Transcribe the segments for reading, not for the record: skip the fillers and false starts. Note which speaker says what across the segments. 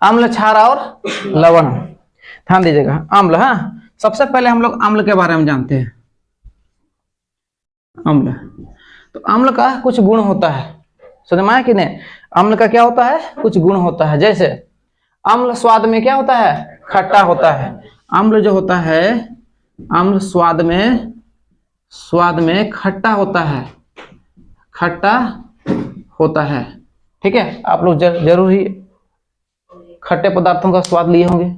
Speaker 1: अम्ल, क्षार और लवण। ध्यान दीजिएगा, अम्ल। हाँ, सबसे पहले हम लोग अम्ल के बारे में जानते हैं। अम्ल, तो अम्ल का कुछ गुण होता है, समझ में आया कि नहीं? अम्ल का क्या होता है? कुछ गुण होता है। जैसे अम्ल स्वाद में क्या होता है? खट्टा होता है। अम्ल जो होता है, अम्ल स्वाद में खट्टा होता है, खट्टा होता है। ठीक है, आप लोग जरूर ही खट्टे पदार्थों का स्वाद लिए होंगे,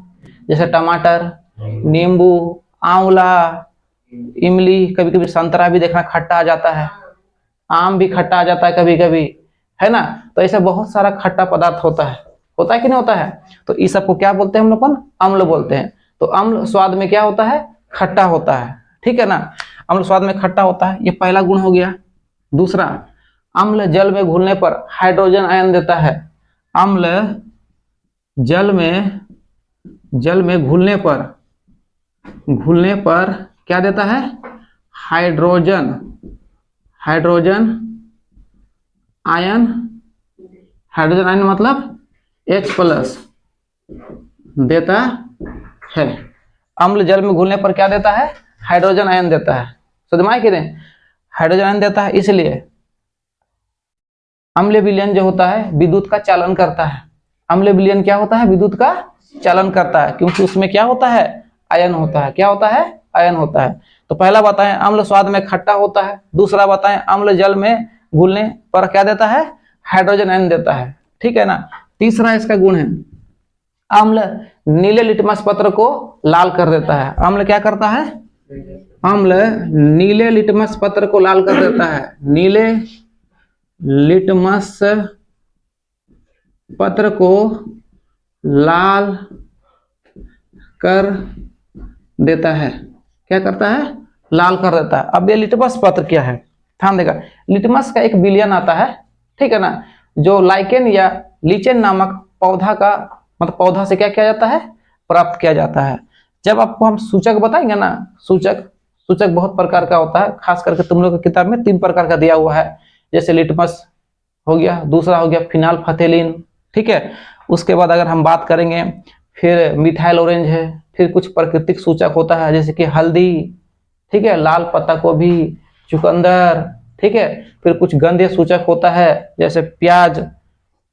Speaker 1: जैसे टमाटर, नींबू, आंवला, इमली, कभी कभी संतरा भी देखना खट्टा आ जाता है, आम भी खट्टा आ जाता है कभी कभी, है ना? तो ऐसे बहुत सारा खट्टा पदार्थ होता है कि नहीं होता है? तो इस सबको क्या बोलते हैं हम लोग? अम्ल बोलते हैं। तो अम्ल स्वाद में क्या होता है? खट्टा होता है। ठीक है ना? अम्ल स्वाद में खट्टा होता है, ये पहला गुण हो गया। दूसरा, अम्ल जल में घुलने पर हाइड्रोजन आयन देता है। अम्ल जल में घुलने पर क्या देता है? Hydrogen ion. हाइड्रोजन आयन मतलब H+ देता है। अम्ल जल में घुलने पर क्या देता है? हाइड्रोजन आयन देता है। समझ में आया कि नहीं? हाइड्रोजन आयन देता है, इसलिए अम्लीय विलयन जो होता है विद्युत का चालन करता है। अम्लीय विलयन क्या होता है? विद्युत का चालन करता है, क्योंकि उसमें क्या होता है? आयन होता है। क्या होता है? आयन होता है। तो पहला बताएं, अम्ल स्वाद में खट्टा होता है। दूसरा बताएं, अम्ल जल में घुलने पर क्या देता है? हाइड्रोजन आयन देता है। ठीक है ना? तीसरा इसका गुण है, अम्ल नीले लिटमस पत्र को लाल कर देता है। अम्ल क्या करता है? अम्ल नीले लिटमस पत्र को लाल कर देता है। नीले लिटमस पत्र को लाल कर देता है। क्या करता है? लाल कर देता है। अब ये लिटमस पत्र क्या है? ध्यान देगा, लिटमस का एक विलयन आता है, ठीक है ना, जो लाइकेन या लीचेन नामक पौधा का, मतलब पौधा से क्या किया जाता है? प्राप्त किया जाता है। जब आपको हम सूचक बताएंगे ना, सूचक बहुत प्रकार का होता है, खास करके तुम लोग की किताब में 3 प्रकार का दिया हुआ है। जैसे लिटमस हो गया, दूसरा हो गया फिनाल्फथेलिन, ठीक है। उसके बाद अगर हम बात करेंगे, फिर मिथाइल ऑरेंज है, फिर कुछ प्राकृतिक सूचक होता है जैसे कि हल्दी, ठीक है, लाल पत्ता गोभी, चुकंदर, ठीक है। फिर कुछ गंधीय सूचक होता है जैसे प्याज,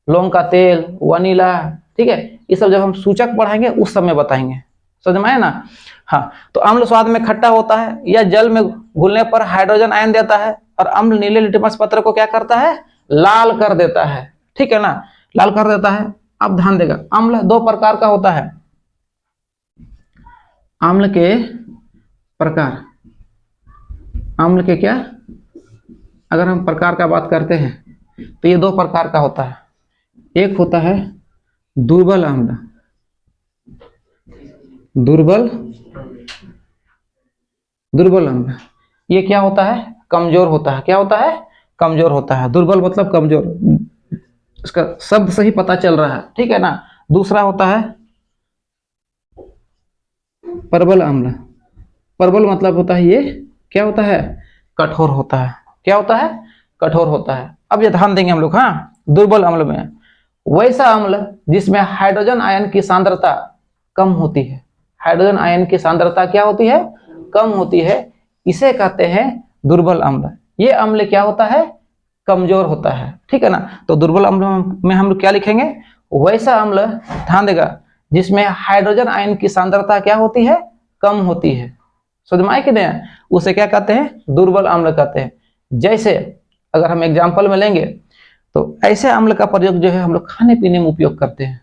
Speaker 1: लौंग का तेल, वनीला, ठीक है। ये सब जब हम सूचक पढ़ाएंगे उस समय बताएंगे, समझ में आया ना? हाँ, तो अम्ल स्वाद में खट्टा होता है, या जल में घुलने पर हाइड्रोजन आयन देता है, और अम्ल नीले लिटमस पत्र को क्या करता है? लाल कर देता है, ठीक है ना, लाल कर देता है। अब ध्यान देगा, अम्ल 2 प्रकार का होता है। अम्ल के प्रकार, अम्ल के क्या, अगर हम प्रकार का बात करते हैं तो ये 2 प्रकार का होता है। एक होता है दुर्बल अम्ल, दुर्बल अम्ल। ये क्या होता है? कमजोर होता है। क्या होता है? कमजोर होता है। दुर्बल मतलब कमजोर, इसका शब्द सही पता चल रहा है, ठीक है ना। दूसरा होता है प्रबल अम्ल। प्रबल मतलब होता है, ये क्या होता है? कठोर होता है। क्या होता है? कठोर होता है। अब ये ध्यान देंगे हम लोग। हाँ, दुर्बल अम्ल में वैसा अम्ल जिसमें हाइड्रोजन आयन की सांद्रता कम होती है। हाइड्रोजन आयन की सांद्रता क्या होती है? कम होती है, इसे कहते हैं दुर्बल अम्ल। ये अम्ल क्या होता है? कमजोर होता है, ठीक है ना। तो दुर्बल अम्ल में हम लोग क्या लिखेंगे? वैसा अम्ल, ध्यान देगा, जिसमें हाइड्रोजन आयन की सांद्रता क्या होती है? कम होती है। समझ में आया कि नहीं? उसे क्या कहते हैं? दुर्बल अम्ल कहते हैं। जैसे अगर हम एग्जाम्पल में लेंगे तो ऐसे अम्ल का प्रयोग जो है हम लोग खाने पीने में उपयोग करते हैं।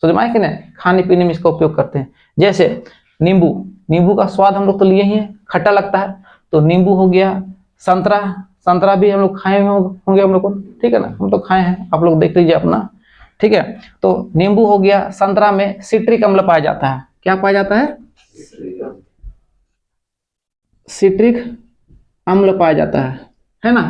Speaker 1: समझ में आया कि नहीं? खाने पीने में इसका उपयोग करते हैं। जैसे नींबू, नींबू का स्वाद हम लोग तो लिए ही है, खट्टा लगता है, तो नींबू हो गया। संतरा, संतरा भी हम लोग खाए होंगे हम लोग को, ठीक है ना, हम तो खाए हैं, आप लोग देख लीजिए अपना, ठीक है। तो नींबू हो गया। संतरा में सिट्रिक अम्ल पाया जाता है। क्या पाया जाता है? सिट्रिक अम्ल पाया जाता है ना।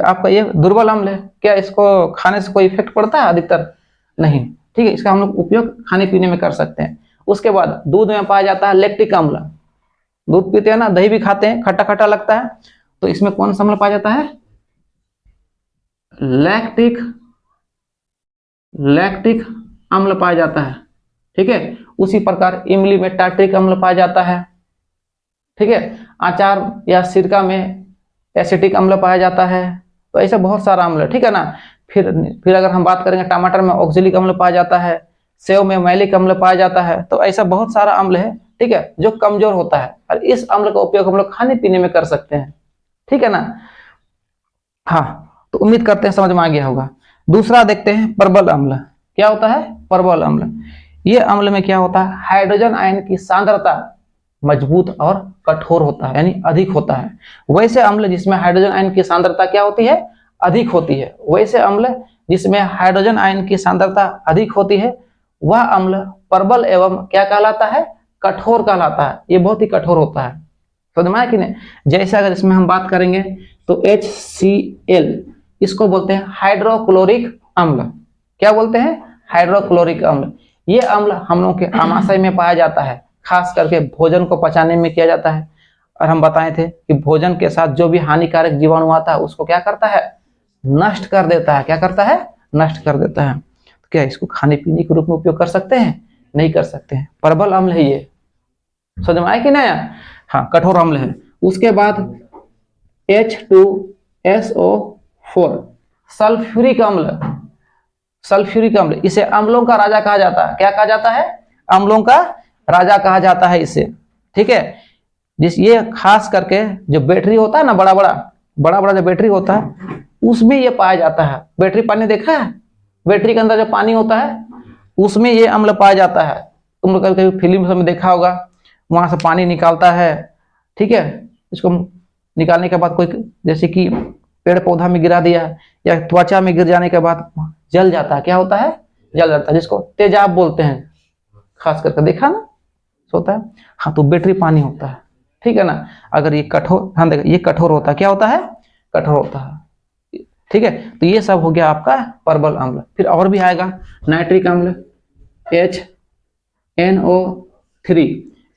Speaker 1: आपका ये दुर्बल अम्ल है, क्या इसको खाने से कोई इफेक्ट पड़ता है? अधिकतर नहीं, ठीक है। इसका हम लोग उपयोग खाने पीने में कर सकते हैं। उसके बाद दूध में पाया जाता है लैक्टिक अम्ल। दूध पीते हैं ना, दही भी खाते हैं, खट्टा खट्टा लगता है, तो इसमें कौन सा अम्ल पाया जाता है? लैक्टिक अम्ल पाया जाता है, ठीक है। उसी प्रकार इमली में टार्ट्रिक अम्ल पाया जाता है, ठीक है। अचार या सिरका में एसिटिक अम्ल पाया जाता है। तो ऐसा बहुत सारा अम्ल है, ठीक है ना। फिर अगर हम बात करेंगे, टमाटर में ऑक्जेलिक अम्ल पाया जाता है, सेव में मैलिक अम्ल पाया जाता है। तो ऐसा बहुत सारा अम्ल है, ठीक है, जो कमजोर होता है, और इस अम्ल का उपयोग हम लोग खाने पीने में कर सकते हैं, ठीक है ना। हाँ, तो उम्मीद करते हैं समझ में आ गया होगा। दूसरा देखते हैं प्रबल अम्ल। क्या होता है प्रबल अम्ल? ये अम्ल में क्या होता है, हाइड्रोजन आयन की सांद्रता मजबूत और कठोर होता है, यानी अधिक होता है। वैसे अम्ल जिसमें हाइड्रोजन आयन की सांद्रता क्या होती है, अधिक होती है, वैसे अम्ल जिसमें हाइड्रोजन आयन की सांद्रता अधिक होती है, वह अम्ल प्रबल एवं क्या कहलाता है, कठोर कहलाता है। ये बहुत ही कठोर होता है, समझ में आया कि नहीं। जैसे अगर इसमें हम बात करेंगे तो HCl, इसको बोलते हैं हाइड्रोक्लोरिक अम्ल। क्या बोलते हैं, हाइड्रोक्लोरिक अम्ल। ये अम्ल हम लोग के आमाशय में पाया जाता है, खास करके भोजन को पचाने में किया जाता है। और हम बताए थे कि भोजन के साथ जो भी हानिकारक जीवाणु आता है उसको क्या करता है, नष्ट कर देता है। क्या करता है, नष्ट कर देता है। तो क्या इसको खाने पीने के रूप में उपयोग कर सकते हैं, नहीं कर सकते हैं। प्रबल अम्ल है ये, समझ में आया कि नहीं। हाँ, कठोर अम्ल है। उसके बाद H2SO4 सल्फ्यूरिक अम्ल। सल्फ्यूरिक अम्ल, इसे अम्लों का राजा कहा जाता है। क्या कहा जाता है, अम्लों का राजा कहा जाता है इसे, ठीक है। ये खास करके जो बैटरी होता है ना, बड़ा बड़ा जो बैटरी होता है उसमें ये पाया जाता है। बैटरी पानी देखा है, बैटरी के अंदर जो पानी होता है उसमें ये अम्ल पाया जाता है। तुम लोग कभी फिल्म में देखा होगा, वहां से पानी निकालता है, ठीक है। इसको निकालने के बाद कोई, जैसे कि पेड़ पौधा में गिरा दिया या त्वचा में गिर जाने के बाद जल जाता है। क्या होता है, जल जाता है, जिसको तेजाब बोलते हैं, खास करके देखा ना होता है। हाँ, तो बैटरी पानी होता है, ठीक है ना। अगर ये कठोर, हाँ देखो ये कठोर होता है। क्या होता है, कठोर होता है, ठीक है। तो ये सब हो गया आपका प्रबल अम्ल। फिर और भी आएगा नाइट्रिक अम्ल, HNO3,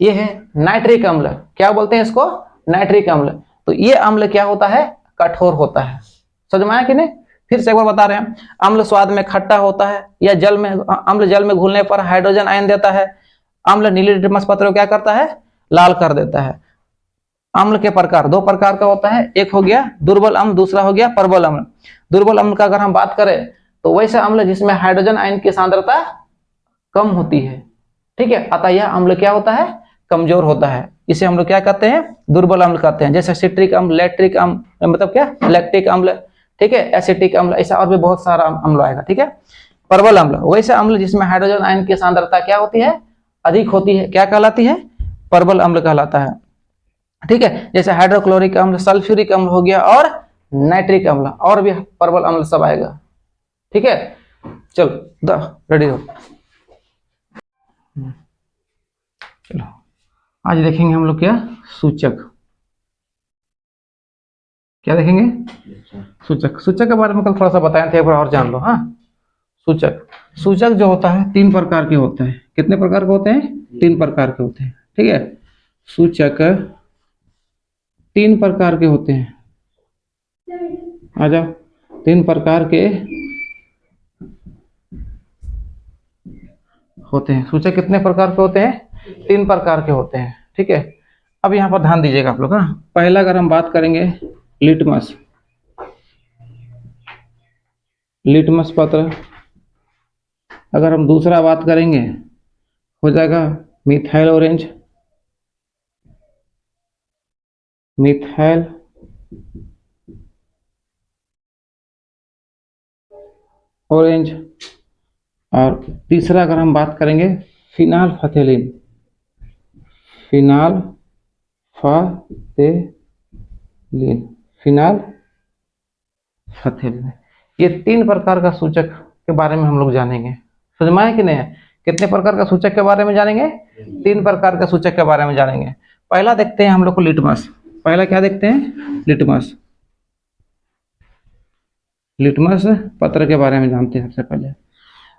Speaker 1: ये है नाइट्रिक अम्ल। क्या बोलते हैं इसको, नाइट्रिक अम्ल। तो ये अम्ल क्या होता है, कठोर होता है। समझ में आया कि नहीं। फिर से एक बार बता रहे हैं, अम्ल स्वाद में खट्टा होता है, या जल में, अम्ल जल में घुलने पर हाइड्रोजन आयन देता है। अम्ल नीले लिटमस पत्र को क्या करता है, लाल कर देता है। अम्ल के प्रकार दो प्रकार का होता है, एक हो गया दुर्बल अम्ल, दूसरा हो गया प्रबल अम्ल। दुर्बल अम्ल का अगर हम बात करें तो वैसे अम्ल जिसमें हाइड्रोजन आयन की सांद्रता कम होती है, ठीक है। अतः यह अम्ल क्या होता है, कमजोर होता है। इसे हम लोग क्या कहते हैं, दुर्बल अम्ल कहते हैं। जैसे सिट्रिक अम्ल, लैक्टिक अम्ल, मतलब क्या, लैक्टिक अम्ल, ठीक है, एसिटिक अम्ल, ऐसा और भी बहुत सारा अम्ल आएगा, ठीक है। प्रबल अम्ल वैसे अम्ल जिसमें हाइड्रोजन आयन की सांद्रता क्या होती है, अधिक होती है। क्या कहलाती है, प्रबल अम्ल कहलाता है, ठीक है। जैसे हाइड्रोक्लोरिक अम्ल, सल्फ्यूरिक अम्ल हो गया, और नाइट्रिक अम्ल, और भी प्रबल अम्ल सब आएगा, ठीक है। चलो रेडी हो, चलो आज देखेंगे हम लोग क्या, सूचक। क्या देखेंगे, सूचक। सूचक के बारे में कल थोड़ा सा बताए थे, एक बार और जान लो। हाँ, सूचक, सूचक जो होता है तीन प्रकार के होते हैं। कितने प्रकार के होते हैं, तीन प्रकार के होते हैं, ठीक है। सूचक तीन प्रकार के होते हैं। आ जाओ, तीन प्रकार के होते हैं सूचक। कितने प्रकार के होते हैं, तीन प्रकार के होते हैं, ठीक है। अब यहाँ पर ध्यान दीजिएगा आप लोग। हाँ, पहला अगर हम बात करेंगे लिटमस, लिटमस पत्र। अगर हम दूसरा बात करेंगे हो जाएगा मिथाइल ऑरेंज, मिथाइल ऑरेंज। और तीसरा अगर हम बात करेंगे फिनाल फथेलिन, फिनाल फथेलिन, फिनाल फथेलिन। ये तीन प्रकार का सूचक के बारे में हम लोग जानेंगे। समझ में आया कि नहीं। कितने प्रकार का सूचक के बारे में जानेंगे, तीन प्रकार का सूचक के बारे में जानेंगे। पहला देखते हैं हम लोग को लिटमस। पहला क्या देखते हैं, लिटमस। लिटमस पत्र के बारे में जानते हैं सबसे पहले।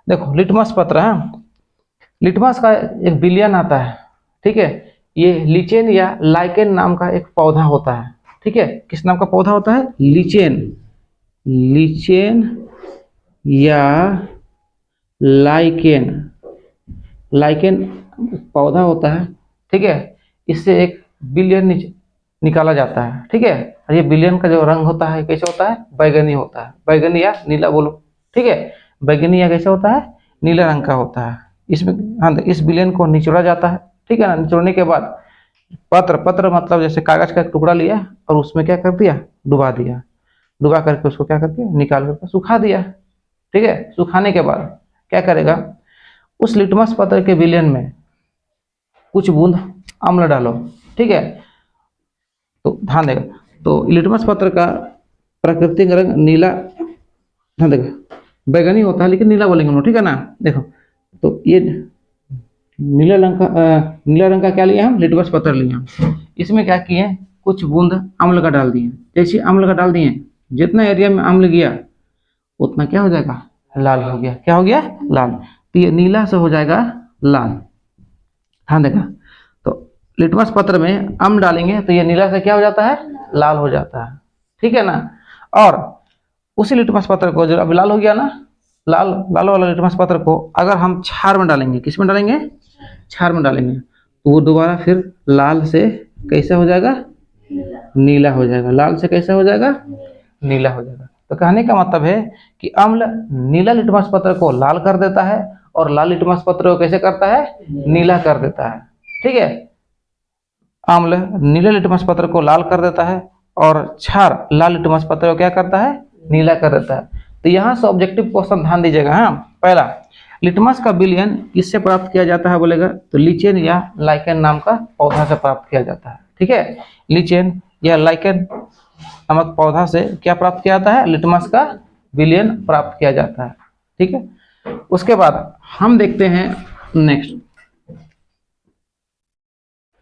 Speaker 1: देखो लिटमस पत्र है, लिटमस का एक विलयन आता है, ठीक है। ये लीचेन या लाइकेन नाम का एक पौधा होता है, ठीक है। किस नाम का पौधा होता है, लीचेन, लीचेन या लाइकेन, लाइकेन पौधा होता है, ठीक है। इससे एक बिलियन निकाला जाता है, ठीक है। और ये बिलियन का जो रंग होता है कैसे होता है, बैगनी होता है, बैगनी या नीला बोलो, ठीक है। बैगनी या कैसे होता है, नीला रंग का होता है। इसमें हाँ, इस बिलियन को निचोड़ा जाता है, ठीक है ना। निचोड़ने के बाद पत्र, पत्र मतलब जैसे कागज का एक टुकड़ा लिया और उसमें क्या कर दिया, डुबा दिया, डुबा करके उसको क्या करके निकाल करके सुखा दिया, ठीक है। सुखाने के बाद क्या करेगा, उस लिटमस पत्र के विलयन में कुछ बूंद अम्ल डालो, ठीक है। तो ध्यान देगा, तो लिटमस पत्र का प्राकृतिक रंग नीला, ध्यान देगा, बैगनी होता है लेकिन नीला बोलेंगे हम लोग, ठीक है ना। देखो तो ये नीला रंग का क्या लिया हम, लिटमस पत्र लिया। इसमें क्या किए, कुछ बूंद अम्ल का डाल दिए। जैसे अम्ल का डाल दिए, जितना एरिया में अम्ल गया उतना क्या हो जाएगा, लाल हो गया। क्या हो गया, लाल। तो ये नीला से हो जाएगा लाल। ध्यान देगा, तो लिटमस पत्र में अम्ल डालेंगे तो ये नीला से क्या हो जाता है, लाल हो जाता है, ठीक है ना। और उसी लिटमस पत्र को जो अभी लाल हो गया ना, लाल लाल वाला लिटमस पत्र को अगर हम क्षार में डालेंगे, किस में डालेंगे, क्षार में डालेंगे, तो वो दोबारा फिर लाल से कैसे हो जाएगा, नीला हो जाएगा। लाल से कैसे हो जाएगा, नीला हो जाएगा। तो कहने का मतलब है कि अम्ल नीला लिटमस पत्र को लाल कर देता है और लाल लिटमस पत्र को कैसे करता है, नीला कर देता है, ठीक है। अम्ल नीले लिटमस पत्र को लाल कर देता है और क्षार लाल लिटमस पत्र को क्या करता है, नीला कर देता है। तो यहाँ से ऑब्जेक्टिव क्वेश्चन ध्यान दीजिएगा। हाँ, पहला, लिटमस का विलयन किससे प्राप्त किया जाता है बोलेगा, तो लीचेन या लाइकेन नाम का पौधा से प्राप्त किया जाता है, ठीक है। लीचेन या लाइकेन नामक पौधा से क्या प्राप्त किया जाता है, लिटमस का विलयन प्राप्त किया जाता है, ठीक है। उसके बाद हम देखते हैं नेक्स्ट,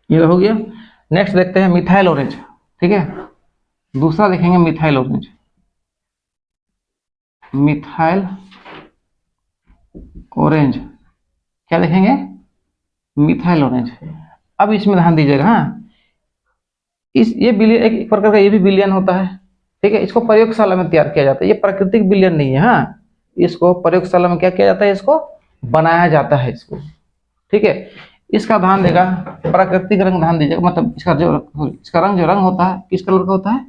Speaker 1: ये हो गया। नेक्स्ट देखते हैं मिथाइल ऑरेंज, ठीक है। दूसरा देखेंगे मिथाइल ऑरेंज, मिथाइल ऑरेंज क्या देखेंगे, मिथाइल ऑरेंज। अब इसमें ध्यान दीजिएगा। हाँ, इस ये बिलियन एक प्रकार का ये भी बिलियन होता है, ठीक है। इसको प्रयोगशाला में तैयार किया जाता है, ये प्राकृतिक बिलियन नहीं है। हाँ, इसको प्रयोगशाला में क्या किया जाता है, इसको बनाया जाता है इसको, ठीक है। इसका ध्यान देगा, प्राकृतिक रंग ध्यान दीजिएगा, मतलब इसका रंग जो रंग होता है किस कलर का होता है,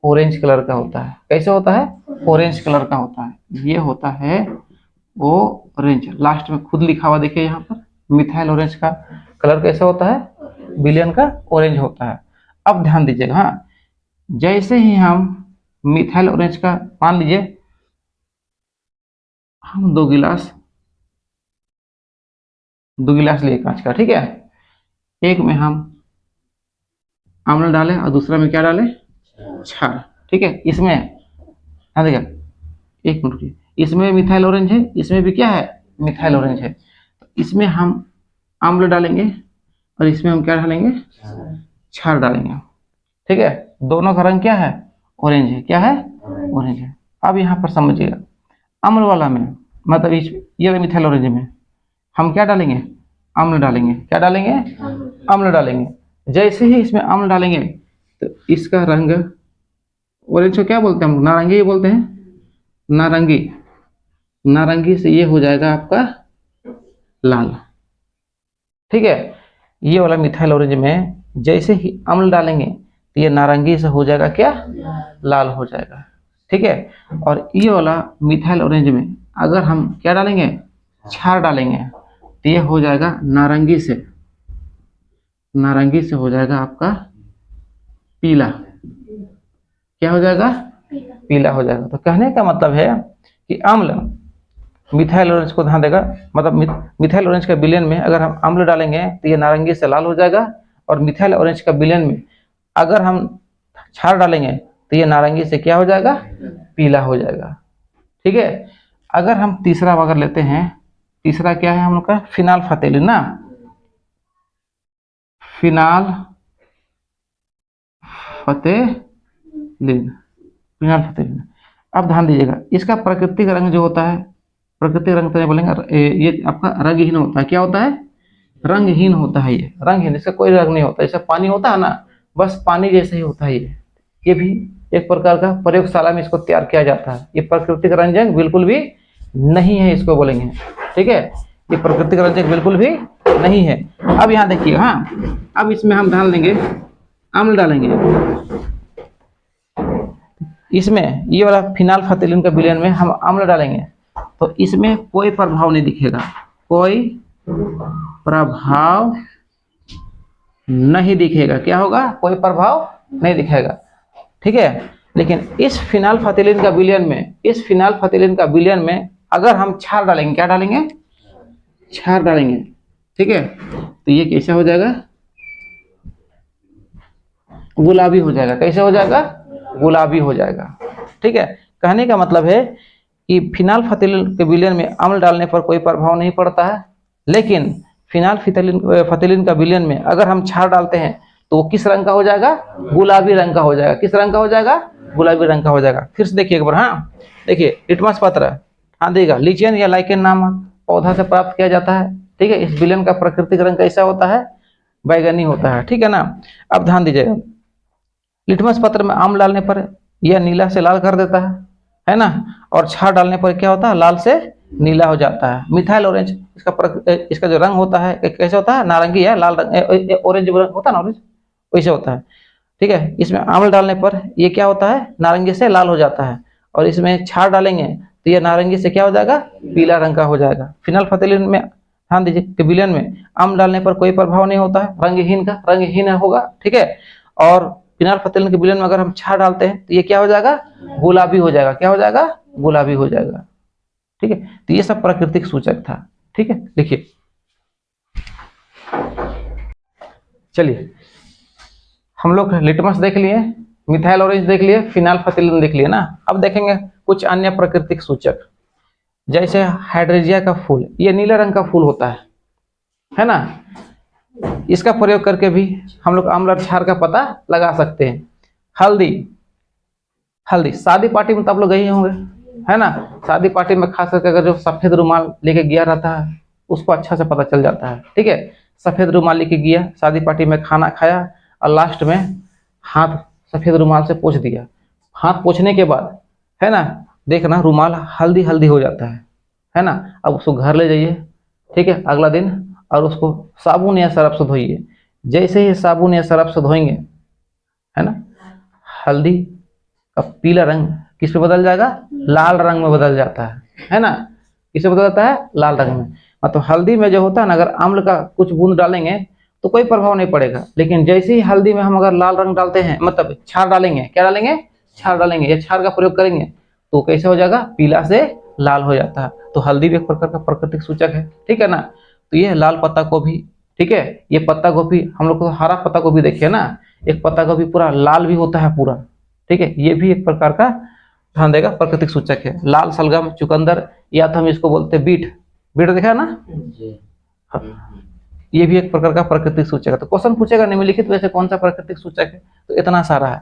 Speaker 1: ऑरेंज कलर का होता है। कैसे होता है, ऑरेंज कलर का होता है। ये होता है ऑरेंज, लास्ट में खुद लिखा हुआ देखिए यहाँ पर, मिथाइल ऑरेंज का कलर कैसा होता है, बिलियन का ऑरेंज होता है। अब ध्यान दीजिएगा। हाँ, जैसे ही हम मिथाइल ऑरेंज का, मान लीजिए हम 2 गिलास लिए कांच का, ठीक है। एक में हम अम्ल डालें और दूसरा में क्या डालें, क्षार, ठीक है। इसमें हाँ देखिए, एक मिनट रुकिए, इसमें मिथाइल ऑरेंज है, इसमें भी क्या है, मिथाइल ऑरेंज है। इसमें हम अम्ल डालेंगे और इसमें हम क्या डालेंगे, क्षार डालेंगे, ठीक है। दोनों का रंग क्या है, ऑरेंज है। क्या है, ऑरेंज है। अब यहाँ पर समझिएगा, अम्ल वाला में मतलब ये मिथाइल ऑरेंज में हम क्या डालेंगे, अम्ल डालेंगे। क्या डालेंगे, अम्ल डालेंगे। जैसे ही इसमें अम्ल डालेंगे तो इसका रंग, ऑरेंज को क्या बोलते हैं हम, नारंगी बोलते हैं, नारंगी। नारंगी से ये हो जाएगा आपका लाल, ठीक है। ये वाला मिथाइल ऑरेंज में जैसे ही अम्ल डालेंगे तो ये नारंगी से हो जाएगा क्या, लाल हो जाएगा, ठीक है। और ये वाला मिथाइल ऑरेंज में अगर हम क्या डालेंगे, क्षार डालेंगे तो ये हो जाएगा नारंगी से, नारंगी से हो जाएगा आपका पीला। क्या हो जाएगा, पीला हो जाएगा। तो कहने का मतलब है कि अम्ल मिथाइल ऑरेंज को ध्यान देगा, मतलब मिथाइल ऑरेंज का विलयन में अगर हम अम्ल डालेंगे तो ये नारंगी से लाल हो जाएगा, और मिथाइल ऑरेंज का विलयन में अगर हम क्षार डालेंगे तो ये नारंगी से क्या हो जाएगा, पीला हो जाएगा, ठीक है। अगर हम तीसरा अगर लेते हैं, तीसरा क्या है हम लोग का, फिनाल फतेलिन ना, फिनाल फतेलिन, फिनाल फतेलिन। अब ध्यान दीजिएगा, इसका प्राकृतिक रंग जो होता है, प्राकृतिक रंग तो नहीं बोलेंगे, ये आपका रंगहीन होता है। क्या होता है, रंगहीन होता है। ये रंगहीन, इसका कोई रंग नहीं होता। जैसे पानी होता है ना, बस पानी जैसे ही होता है। ये भी एक प्रकार का प्रयोगशाला में इसको तैयार किया जाता है। ये प्राकृतिक रंजन बिल्कुल भी नहीं है, इसको बोलेंगे। ठीक है, ये प्राकृतिक रंजक बिल्कुल भी नहीं है। अब यहाँ देखिए, हाँ, अब इसमें हम डाल देंगे, अम्ल डालेंगे इसमें, ये वाला फिनाइलफथलीन का विलयन में हम अम्ल डालेंगे तो इसमें कोई प्रभाव नहीं दिखेगा, कोई प्रभाव नहीं दिखेगा। क्या होगा? कोई प्रभाव नहीं दिखेगा, ठीक है। लेकिन इस फिनाइलफथलीन का विलयन में, इस फिनाइलफथलीन का विलयन में अगर हम क्षार डालेंगे, क्या डालेंगे? क्षार डालेंगे, ठीक है, तो ये कैसा हो जाएगा? गुलाबी हो जाएगा। कैसे हो जाएगा? गुलाबी हो जाएगा, ठीक है। कहने का मतलब है कि फिनाइलफथलीन के विलयन में अम्ल डालने पर कोई प्रभाव नहीं पड़ता है, लेकिन फिनाइलफथलीन का विलयन में अगर हम क्षार डालते हैं तो वो किस रंग का हो जाएगा? गुलाबी रंग का हो जाएगा। किस रंग का हो जाएगा? गुलाबी रंग का हो जाएगा। फिर से देखिए एक बार, हाँ, देखिए लिटमस पत्र, हाँ देगा, लीचेन या लाइकेन नामक पौधा से प्राप्त किया जाता है, ठीक है। इस विलयन का प्राकृतिक रंग कैसा होता है? बैगनी होता है, ठीक है ना। अब ध्यान दीजिएगा, लिटमस पत्र में आम डालने पर यह नीला से लाल कर देता है ना, और क्षार डालने पर क्या होता है? लाल से नीला हो जाता है। मिथाइल ऑरेंज, इसका जो रंग होता है कैसे होता है? नारंगी या लाल रंग, ऑरेंज होता है ना, ऑरेंज वैसे होता है, ठीक है। इसमें आम्ल डालने पर ये क्या होता है? नारंगी से लाल हो जाता है, और इसमें क्षार डालेंगे तो ये नारंगी से क्या हो जाएगा? पीला रंग का हो जाएगा। फिनाइलफथलीन में ध्यान दीजिए, विलयन में आम्ल डालने पर कोई प्रभाव नहीं होता है, रंगहीन होगा, ठीक है। और फिनाइलफथलीन के विलयन में अगर हम क्षार डालते हैं तो ये क्या हो जाएगा? गुलाबी हो जाएगा। क्या हो जाएगा? गुलाबी हो जाएगा, ठीक है। तो ये सब प्राकृतिक सूचक था, ठीक है। देखिए, चलिए हम लोग लिटमस देख लिए, मिथाइल ऑरेंज देख लिए, फिनाइलफथलीन देख लिए ना। अब देखेंगे कुछ अन्य प्राकृतिक सूचक, जैसे हाइड्रेजिया का फूल, ये नीले रंग का फूल होता है ना। इसका प्रयोग करके भी हम लोग अम्ल और क्षार का पता लगा सकते हैं। हल्दी, हल्दी शादी पार्टी में तो आप लोग गए होंगे, है ना। शादी पार्टी में खास करके अगर जो सफेद रुमाल लेके गया रहता है उसको अच्छा से पता चल जाता है, ठीक है। सफेद रुमाल लेके गया, शादी पार्टी में खाना खाया और लास्ट में हाथ सफेद रुमाल से पोंछ दिया। हाथ पोंछने के बाद, है ना, देखना रुमाल हल्दी हल्दी हो जाता है ना। अब उसको घर ले जाइए, ठीक है, अगला दिन, और उसको साबुन या सरफ से धोइए। जैसे ही साबुन या सरफ से धोएंगे, है ना, हल्दी का पीला रंग किस पे बदल जाएगा? लाल रंग में बदल जाता है ना। किससे बदल जाता है? लाल रंग में। मतलब हल्दी में जो होता है ना, अगर अम्ल का कुछ बूंद डालेंगे तो कोई प्रभाव नहीं पड़ेगा, लेकिन जैसे ही हल्दी में हम अगर लाल रंग डालते हैं, मतलब क्षार डालेंगे, क्या डालेंगे? क्षार डालेंगे या क्षार का प्रयोग करेंगे तो कैसे हो जाएगा? पीला से लाल हो जाता है। तो हल्दी भी एक प्रकार का प्राकृतिक सूचक है, ठीक है ना। तो ये लाल पत्ता गोभी, ठीक है, ये पत्ता गोभी, हम लोग को हरा पत्ता गोभी देखिए ना, एक पत्ता गोभी पूरा लाल भी होता है पूरा, ठीक है, ये भी एक प्रकार का ध्यान देगा प्राकृतिक सूचक है। लाल सलगम, चुकंदर, या तो हम इसको बोलते हैं बीट, बीट देखा है ना, ये भी एक प्रकार का प्राकृतिक सूचक है। तो क्वेश्चन पूछेगा निम्नलिखित में से कौन सा प्राकृतिक सूचक है, तो इतना सारा है,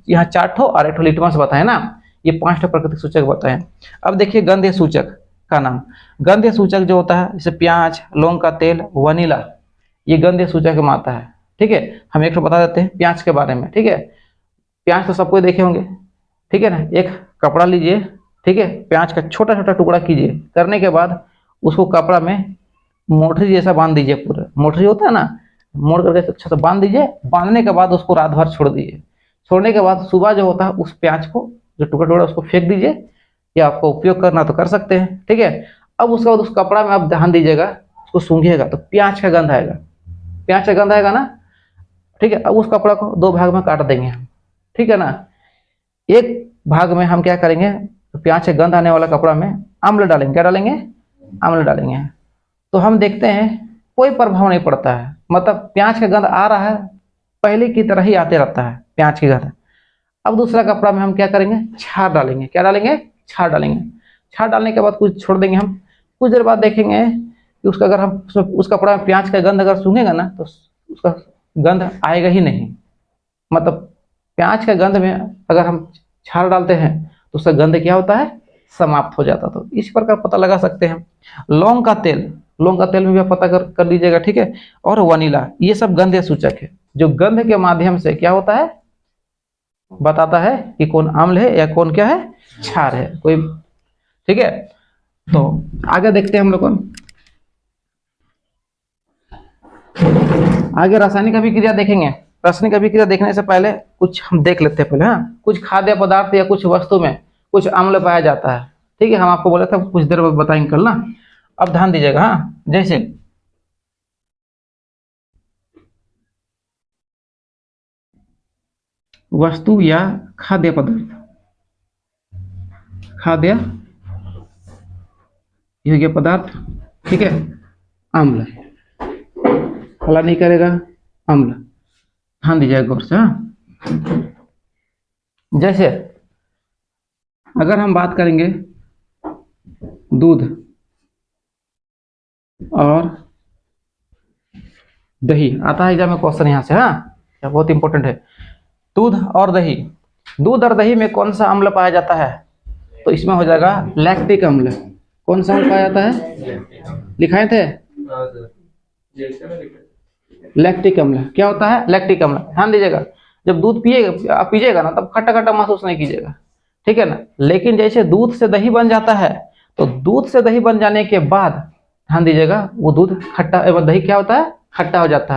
Speaker 1: यहाँ 4 ठो और 1 ठो लिटमस बताए ना, ये 5 ठो प्राकृतिक सूचक बताए। अब देखिए गंधीय सूचक का नाम। गंधीय सूचक जो होता है, जैसे प्याज, लौंग का तेल, वनीला, ये गंधीय सूचक में आता है, ठीक है। हम एक ठो बता देते हैं प्याज के बारे में, ठीक है। प्याज तो सबको देखे होंगे, ठीक है ना। एक कपड़ा लीजिए, ठीक है, प्याज का छोटा छोटा टुकड़ा कीजिए, करने के बाद उसको कपड़ा में मोटरी जैसा बांध दीजिए, पूरा मोटरी होता है ना, मोड़ करके अच्छा से बांध दीजिए। बांधने के बाद उसको रात भर छोड़ दीजिए। छोड़ने के बाद सुबह जो होता है उस प्याज को, जो टुकड़ा टुकड़ा, उसको फेंक दीजिए, या आपको उपयोग करना तो कर सकते हैं, ठीक है। अब उसके बाद उस कपड़ा में आप ध्यान दीजिएगा, उसको सूंघिएगा तो प्याज का गंध आएगा, प्याज का गंध आएगा ना, ठीक है। अब उस कपड़ा को 2 भाग में काट देंगे हम, ठीक है ना। एक भाग में हम क्या करेंगे, तो प्याज से गंध आने वाला कपड़ा में अम्ल डालेंगे। क्या डालेंगे? अम्ल डालेंगे। तो हम देखते हैं कोई प्रभाव नहीं पड़ता है, मतलब प्याज का गंध आ रहा है, पहले की तरह ही आते रहता है प्याज की गंध। अब दूसरा कपड़ा में हम क्या करेंगे? क्षार डालेंगे। क्या डालेंगे? क्षार डालेंगे। क्षार डालने के बाद कुछ छोड़ देंगे हम, कुछ देर बाद देखेंगे कि उसका, अगर हम उस कपड़ा में प्याज का गंध अगर सूंघेगा ना तो उसका गंध आएगा ही नहीं। मतलब प्याज का गंध में अगर हम क्षार डालते हैं तो उसका गंध क्या होता है? समाप्त हो जाता। तो इस प्रकार पता लगा सकते हैं। लौंग का तेल, लौंग का तेल में भी आप पता कर लीजिएगा, ठीक है। और वनीला, ये सब गंधीय सूचक है, जो गंध के माध्यम से क्या होता है? बताता है कि कौन अम्ल है या कौन क्या है? क्षार है कोई, ठीक है। तो आगे देखते हैं हम लोग, आगे रासायनिक अभिक्रिया देखेंगे। रासायनिक अभिक्रिया देखने से पहले कुछ हम देख लेते हैं पहले। हाँ, कुछ खाद्य पदार्थ या कुछ वस्तु में कुछ अम्ल पाया जाता है। ठीक है, हम आपको बोला था कुछ देर बाद बताएंगे कल ना। अब ध्यान दीजिएगा। हाँ, जैसे वस्तु या खाद्य पदार्थ, खाद्य योग्य पदार्थ, ठीक है, अम्ल, हला नहीं करेगा, अम्ल। ध्यान दीजिएगा गौर से। हाँ, जैसे अगर हम बात करेंगे दूध और दही, आता है एग्जाम में क्वेश्चन यहाँ से। हाँ, यह बहुत इंपॉर्टेंट है। दूध और दही, दूध और दही में कौन सा अम्ल पाया जाता है? तो इसमें हो जाएगा लैक्टिक अम्ल। कौन सा अम्ल पाया जाता है? लिखाए थे लैक्टिक अम्ल। क्या होता है लैक्टिक अम्ल? ध्यान दीजिएगा, जब दूध पिएगा, आप पीजिएगा ना, तब खट्टा खट्टा महसूस नहीं कीजिएगा, ठीक है ना। लेकिन जैसे दूध से दही बन जाता है, तो दूध से दही बन जाने के बाद ध्यान दीजिएगा वो दूध खट्टा एवं दही क्या होता है? खट्टा हो जाता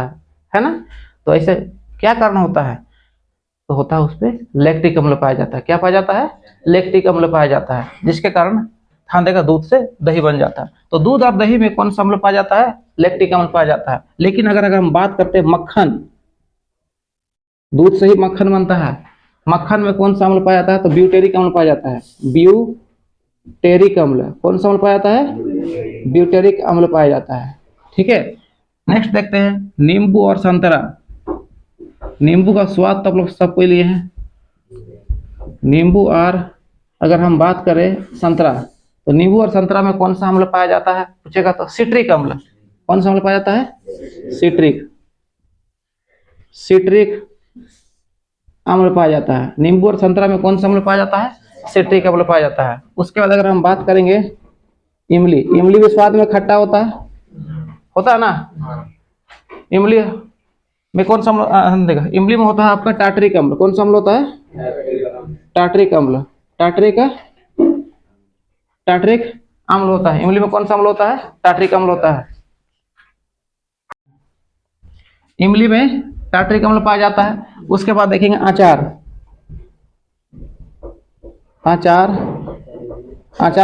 Speaker 1: है ना। तो ऐसे क्या कारण होता है? तो होता है उस पर लैक्टिक अम्ल पाया जाता है। क्या पाया जाता है? लैक्टिक अम्ल पाया जाता है, जिसके कारण ध्यान देगा दूध से दही बन जाता है। तो दूध और दही में कौन सा अम्ल पाया जाता है? लैक्टिक अम्ल पाया जाता है। लेकिन अगर हम बात करते हैं मक्खन, दूध से ही मक्खन बनता है, मक्खन में कौन सा अम्ल पाया जाता है? तो ब्यूटेरिक अम्ल पाया जाता है। ब्यूटेरिक अम्ल, कौन सा अम्ल पाया जाता है? ब्यूटेरिक अम्ल पाया जाता है। ठीक है, नेक्स्ट देखते हैं नींबू और संतरा। नींबू का स्वाद तो आप लोग सबको लिए हैं। नींबू और अगर हम बात करें संतरा, तो नींबू और संतरा में कौन सा अम्ल पाया जाता है पूछेगा तो सिट्रिक अम्ल। कौन सा अम्ल पाया जाता है? सिट्रिक अम्ल पाया जाता है। नींबू और संतरा में कौन सा अम्ल पाया जाता है? सिट्रिक अम्ल पाया जाता है। उसके बाद अगर हम बात करेंगे इमली, इमली भी स्वाद में खट्टा होता है ना। इमली में कौन सा अम्ल देखा? इमली में होता है आपका टार्टरिक अम्ल। कौन सा अम्ल होता है? टार्टरिक अम्ल। टार्टरिक अम्ल होता है। इमली में कौन सा अम्ल होता है? टार्टरिक अम्ल होता है। इमली में टार्टरिक अम्ल पाया जाता है। उसके बाद देखेंगे अचार। अचार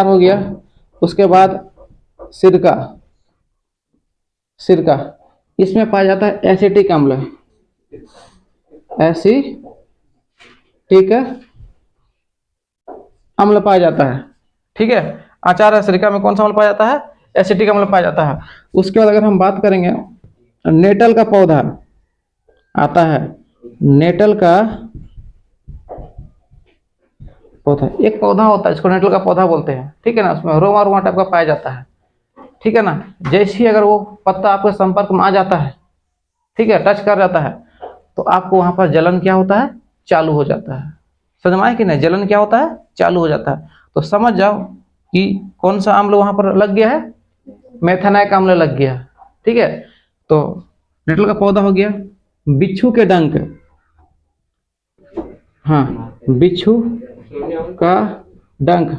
Speaker 1: हो गया। उसके बाद सिरका, इसमें पाया जाता है एसिटिक अम्ल। एसिटिक अम्ल पाया जाता है। ठीक है, अचार और सिरका में कौन सा अम्ल पाया जाता है? एसिटिक अम्ल पाया जाता है। उसके बाद अगर हम बात करेंगे नेटल का पौधा आता है, नेटल का पौधा, एक पौधा होता है इसको नेटल का पौधा बोलते हैं। ठीक है ना, उसमें रोमा रोमा टाइप का पाया जाता है। ठीक है ना, जैसे ही अगर वो पत्ता आपके संपर्क में आ जाता है, ठीक है, टच कर जाता है, तो आपको वहां पर जलन क्या होता है? चालू हो जाता है। समझ में आया कि नहीं? जलन क्या होता है? चालू हो जाता है। तो समझ जाओ कि कौन सा अम्ल वहां पर लग गया है? मेथेनाइक अम्ल लग गया। ठीक है, तो नेटल का पौधा हो गया। बिच्छू के डंक, हाँ, बिच्छू का डंक,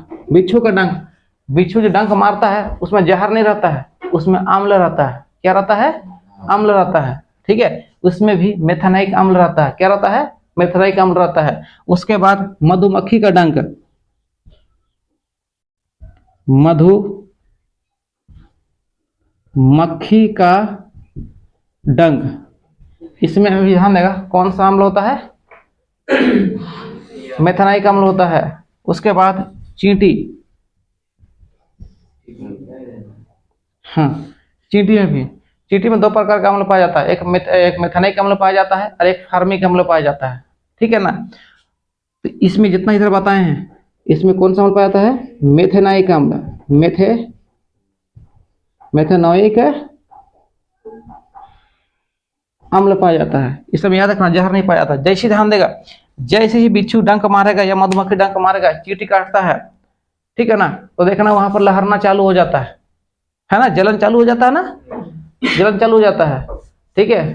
Speaker 1: बिच्छू जो डंक मारता है उसमें जहर नहीं रहता है, उसमें अम्ल रहता है। क्या रहता है? अम्ल रहता है। ठीक है, उसमें भी मेथेनाइक अम्ल रहता है। क्या रहता है? मेथेनाइक अम्ल रहता है। उसके बाद मधुमक्खी का डंक, मधुमक्खी का डंक, इसमें भी ध्यान देगा कौन सा अम्ल होता है? मेथेनाइक अम्ल होता है। उसके बाद चींटी, हाँ, चींटी में दो प्रकार का अम्ल पाया जाता है। एक मेथेनाइक अम्ल पाया जाता है और एक फार्मिक अम्ल पाया जाता है। ठीक है ना, तो इसमें जितना इधर बताए हैं, इसमें कौन सा अम्ल पाया जाता है? मेथेनाइक अम्ल, मेथेनोइक अम्ल पाया जाता है। इस समय याद रखना, जहर नहीं पाया जाता। जैसे ध्यान देगा, जैसे ही बिच्छू डंक मारेगा या मधुमक्खी डंक मारेगा, चींटी काटता है, ठीक है ना, तो देखना वहां पर लहरना चालू हो जाता है ना, जलन चालू हो जाता है ना, जलन चालू हो जाता है। ठीक है,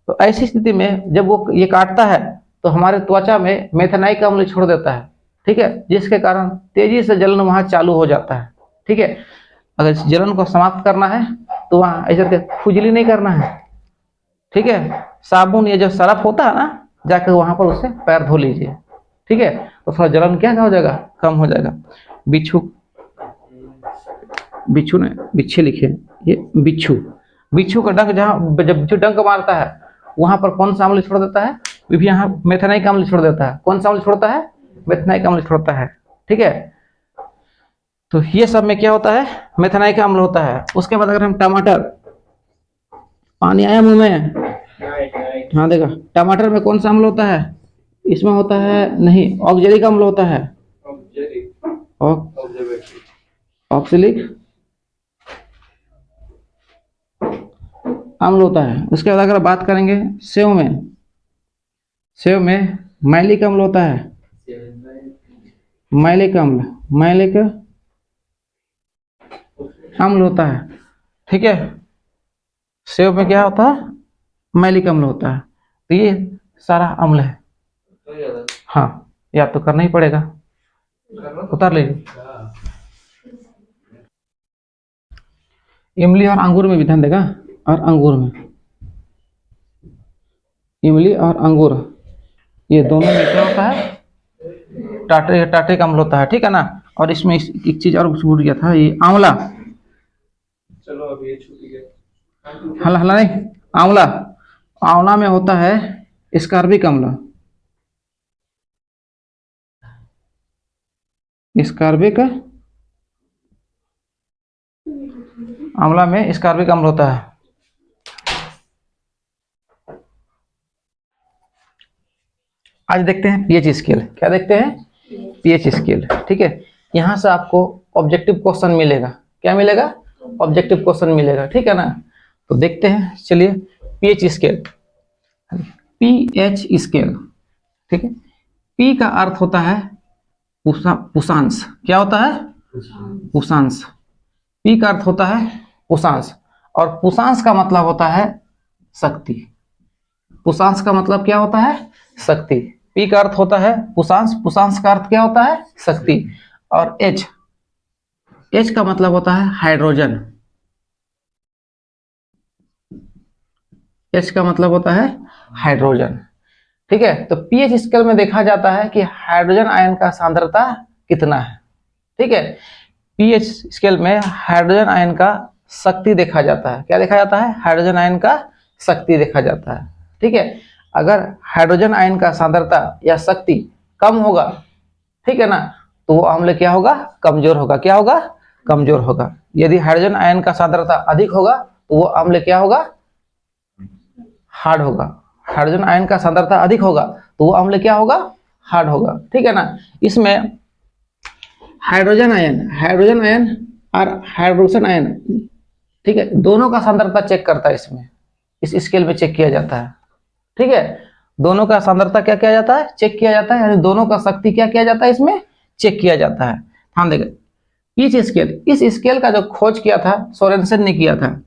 Speaker 1: तो ऐसी स्थिति में जब वो ये काटता है, तो हमारे त्वचा में मेथेनाइक अम्ल छोड़ देता है। ठीक है, जिसके कारण तेजी से जलन वहां चालू हो जाता है। ठीक है। अगर इस जलन को समाप्त करना है तो वहाँ ऐसे करके खुजली नहीं करना है, ठीक है। साबुन ये जो सरफ होता है ना, जाकर वहां पर उससे पैर धो लीजिए, ठीक है। तो थोड़ा जलन क्या हो जाएगा, कम हो जाएगा। बिच्छू, बिच्छू ने बिच्छे लिखे, ये बिच्छू, बिच्छू का डंक जहाँ जब बिच्छू डंक मारता है वहां पर कौन सा अम्ल छोड़ देता है, भी यहाँ मेथेनाइक अम्ल छोड़ देता है। कौन सा अम्ल छोड़ता है, मेथेनाइक अम्ल छोड़ता है, ठीक है। तो ये सब में क्या होता है, मेथेनाइक अम्ल होता है। उसके बाद अगर हम टमाटर, पानी आया मुंह में, हाँ देखा, टमाटर में कौन सा अम्ल होता है, इसमें होता है नहीं, ऑक्जेलिक अम्ल होता है, ऑक्जेलिक अम्ल होता है। उसके बाद अगर बात करेंगे सेव में, सेव में मैलिक अम्ल होता है, मैलिक अम्ल, मैलिक अम्ल होता है, ठीक है। सेव में क्या होता है, मैलिक अम्ल होता है। तो ये सारा अम्ल है, हाँ ये आप तो करना ही पड़ेगा, उतार लीजिए। इमली और अंगूर में भी ध्यान देगा, और अंगूर में, इमली और अंगूर ये दोनों में क्या होता है, टाटरिक अम्ल होता है, ठीक है ना। और इसमें एक चीज और छूट गया था, ये आंवला, चलो अभी ये छूट गया, हला हला नहीं, आंवला, आंवला में होता है स्कार्बिक अम्ल, स्कार्बिक, आंवला में स्कार्बिक अम्ल होता है। आज देखते हैं पीएच स्केल, क्या देखते हैं, पीएच स्केल, ठीक है। यहां से आपको ऑब्जेक्टिव क्वेश्चन मिलेगा, क्या मिलेगा, ऑब्जेक्टिव क्वेश्चन मिलेगा, ठीक है ना। तो देखते हैं, चलिए पीएच स्केल, पीएच स्केल, ठीक है। पी का अर्थ होता है पुषांश, क्या होता है, पुषांश। पी का अर्थ होता है पुषांश, और पुषांश का मतलब होता है शक्ति। पुषांश का मतलब क्या होता है, शक्ति। पी का अर्थ होता है पुषांश, पुषांश का अर्थ क्या होता है, शक्ति। और एच, एच का मतलब होता है हाइड्रोजन, एच का मतलब होता है हाइड्रोजन, ठीक है। तो पीएच स्केल में देखा जाता है कि हाइड्रोजन आयन का सांद्रता कितना है, ठीक है। पीएच स्केल में हाइड्रोजन आयन का शक्ति देखा जाता है, क्या देखा जाता है, हाइड्रोजन आयन का शक्ति देखा जाता है, ठीक है। अगर हाइड्रोजन आयन का सांद्रता या शक्ति कम होगा, ठीक है ना, तो वो अम्ल क्या होगा, कमजोर होगा, क्या होगा, कमजोर होगा। यदि हाइड्रोजन आयन का सांद्रता अधिक होगा तो वो अम्ल क्या होगा, हार्ड होगा। हाइड्रोजन आयन का सांद्रता अधिक होगा तो वो अम्ल क्या होगा, हार्ड होगा, ठीक है ना। इसमें हाइड्रोजन आयन और हाइड्रोजन आयन, ठीक है, दोनों का सांद्रता चेक करता है, इसमें इस स्केल में चेक किया जाता है, ठीक है। दोनों का सांद्रता क्या किया जाता है, चेक किया जाता है, यानी दोनों का शक्ति क्या किया जाता है, इसमें चेक किया जाता है। ध्यान देगा, इस स्केल, इस स्केल का जो खोज किया था सोरेनसेन ने किया था,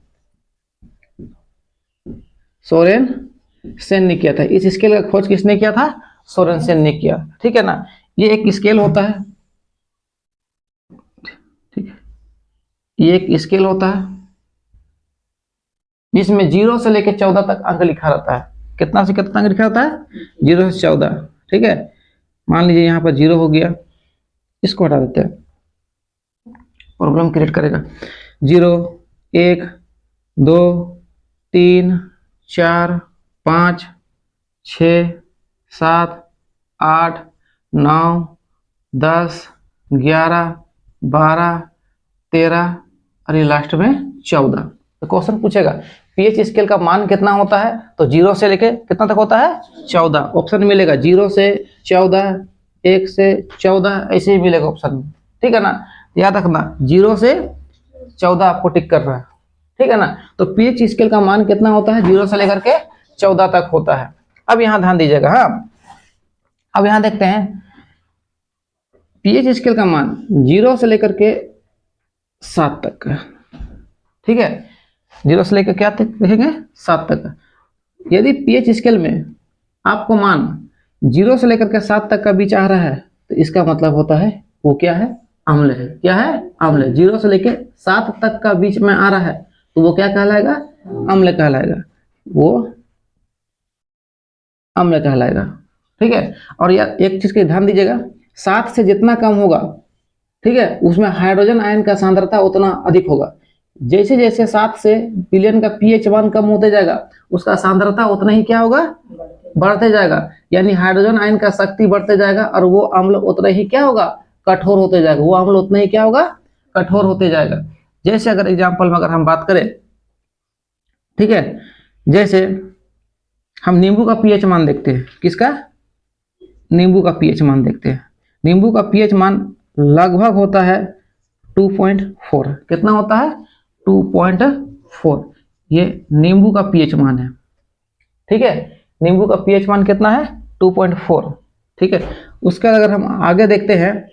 Speaker 1: सोरेनसेन ने किया था। इस स्केल का खोज किसने किया था, सोरेनसेन ने किया, ठीक है ना। ये एक स्केल होता है, ठीक है, ये एक स्केल होता है जिसमें 0 से लेकर 14 तक अंक लिखा रहता है। कितना से कितना अंक लिखा रहता है, 0 से 14, ठीक है। मान लीजिए यहाँ पर 0 हो गया, इसको हटा देते हैं, प्रॉब्लम क्रिएट करेगा। 0, 1, 2, 3, 4, 5, 6, 7, 8, 9, 10, 11, 12, 13 और ये लास्ट में 14। तो क्वेश्चन पूछेगा पीएच स्केल का मान कितना होता है, तो 0 से लेके कितना तक होता है, 14। ऑप्शन मिलेगा 0 से 14, 1 से 14, ऐसे ही मिलेगा ऑप्शन में, ठीक है ना। याद रखना 0 से 14 आपको टिक कर रहा है, ठीक है ना। तो पीएच स्केल का मान कितना होता है, 0 से लेकर के 14 तक होता है। अब यहां ध्यान दीजिएगा, हाँ अब यहां देखते हैं पीएच स्केल का मान 0 से लेकर के 7 तक, ठीक है। 0 से लेकर क्या तक देखेंगे, 7 तक। यदि पीएच स्केल में आपको मान 0 से लेकर के 7 तक का बीच आ रहा है तो इसका मतलब होता है वो क्या है, अम्ल है। क्या है? अम्ल है। 0 से लेके 7 तक का बीच में आ रहा है तो वो क्या कहलाएगा? अम्ल कहलाएगा। वो अम्ल कहलाएगा। ठीक है। और यार एक चीज की ध्यान दीजिएगा, 7 से जितना कम होगा, ठीक है, उसमें हाइड्रोजन आयन का सांद्रता उतना अधिक होगा। जैसे जैसे 7 से विलयन का पीएच मान कम होते जाएगा, उसका सांद्रता उतना ही क्या होगा? बढ़ते जाएगा। यानी हाइड्रोजन आयन का शक्ति बढ़ते जाएगा और वो अम्ल उतना ही क्या होगा? कठोर होते जाएगा। वो अम्ल उतना ही क्या होगा? कठोर होते जाएगा। जैसे अगर एग्जाम्पल में अगर हम बात करें, ठीक है, जैसे हम नींबू का पीएच मान देखते हैं। किसका? नींबू का पीएच मान देखते हैं। नींबू का पीएच मान लगभग होता है 2.4। कितना होता है? 2.4। ये नींबू का पीएच मान है। ठीक है, नींबू का पीएच मान कितना है? 2.4। ठीक है, उसका अगर हम आगे देखते हैं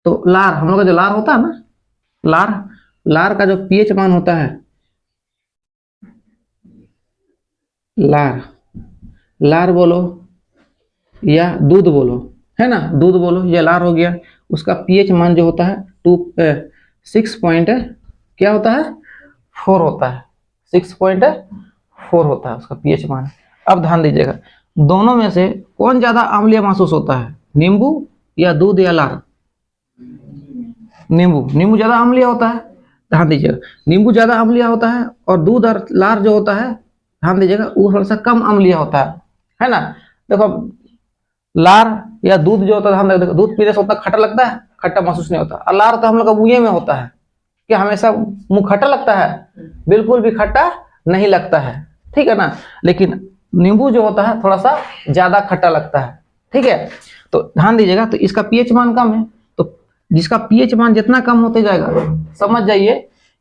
Speaker 1: तो लार, हम लोग का जो लार होता है ना, लार का जो पीएच मान होता है, लार बोलो या दूध बोलो, है ना, दूध बोलो या लार हो गया, उसका पीएच मान जो होता है 6 पॉइंट क्या होता है? 4 होता है। 6.4 होता है उसका पीएच मान। अब ध्यान दीजिएगा, दोनों में से कौन ज्यादा अम्लीय महसूस होता है? नींबू या दूध या लार? नींबू ज्यादा अम्लीय होता है। ध्यान दीजिएगा, नींबू ज्यादा अम्लीय होता है और दूध और लार जो होता है, ध्यान दीजिएगा, वो थोड़ा सा कम अम्लीय होता है ना। देखो लार या दूध जो होता है, ध्यान देखो, दूध पीने से उतना खट्टा लगता है, खट्टा महसूस नहीं होता। और लार तो हम लोग का मुंह में होता है कि हमेशा मुंह खट्टा लगता है? बिल्कुल भी खट्टा नहीं लगता है। ठीक है ना। लेकिन नींबू जो होता है थोड़ा सा ज्यादा खट्टा लगता है। ठीक है, तो ध्यान दीजिएगा, तो इसका पीएच मान कम है, तो जिसका पीएच मान जितना कम होते जाएगा, समझ जाइए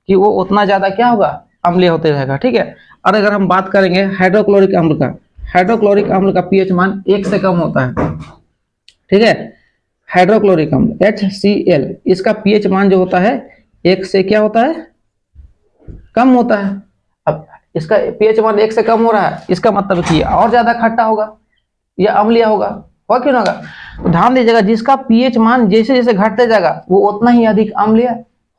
Speaker 1: कि वो उतना ज्यादा क्या होगा? अम्लीय होते जाएगा। ठीक है। और अगर हम बात करेंगे हाइड्रोक्लोरिक अम्ल का, हाइड्रोक्लोरिक अम्ल का पीएच मान 1 से कम होता है। ठीक है, हाइड्रोक्लोरिक अम्ल HCl, इसका पीएच मान जो होता है 1 से क्या होता है? कम होता है। अब इसका पीएच मान 1 से कम हो रहा है, इसका मतलब कि और ज्यादा खट्टा होगा या अम्लीय होगा क्यों ना होगा? तो ध्यान दीजिएगा, जिसका पीएच मान जैसे जैसे घटते जाएगा वो उतना ही अधिक अम्लीय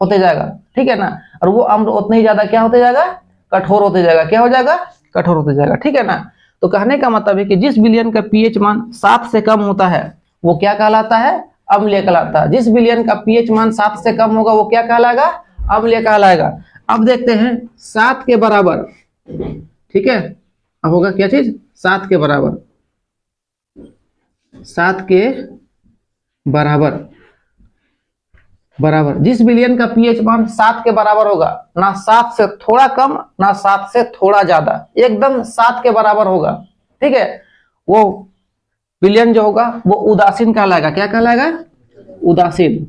Speaker 1: होते जाएगा। ठीक है ना। और वो अम्ल उतना ही ज्यादा क्या होते जाएगा? कठोर होते जाएगा। क्या हो जाएगा? कठोर होते जाएगा। ठीक है ना। तो कहने का मतलब है कि जिस विलयन का पीएच मान 7 से कम होता है वो क्या कहलाता है? अम्लीय कहलाता है। जिस विलयन का पीएच मान 7 से कम होगा वो क्या कहलाएगा? अम्लीय कहलाएगा। अब देखते हैं 7 के बराबर। ठीक है, अब होगा क्या चीज? 7 के बराबर, 7 के बराबर जिस विलयन का पीएच मान 7 के बराबर होगा, ना 7 से थोड़ा कम ना 7 से थोड़ा ज्यादा, एकदम 7 के बराबर होगा। ठीक है, वो विलयन जो होगा वो उदासीन कहलाएगा। क्या कहलाएगा? उदासीन।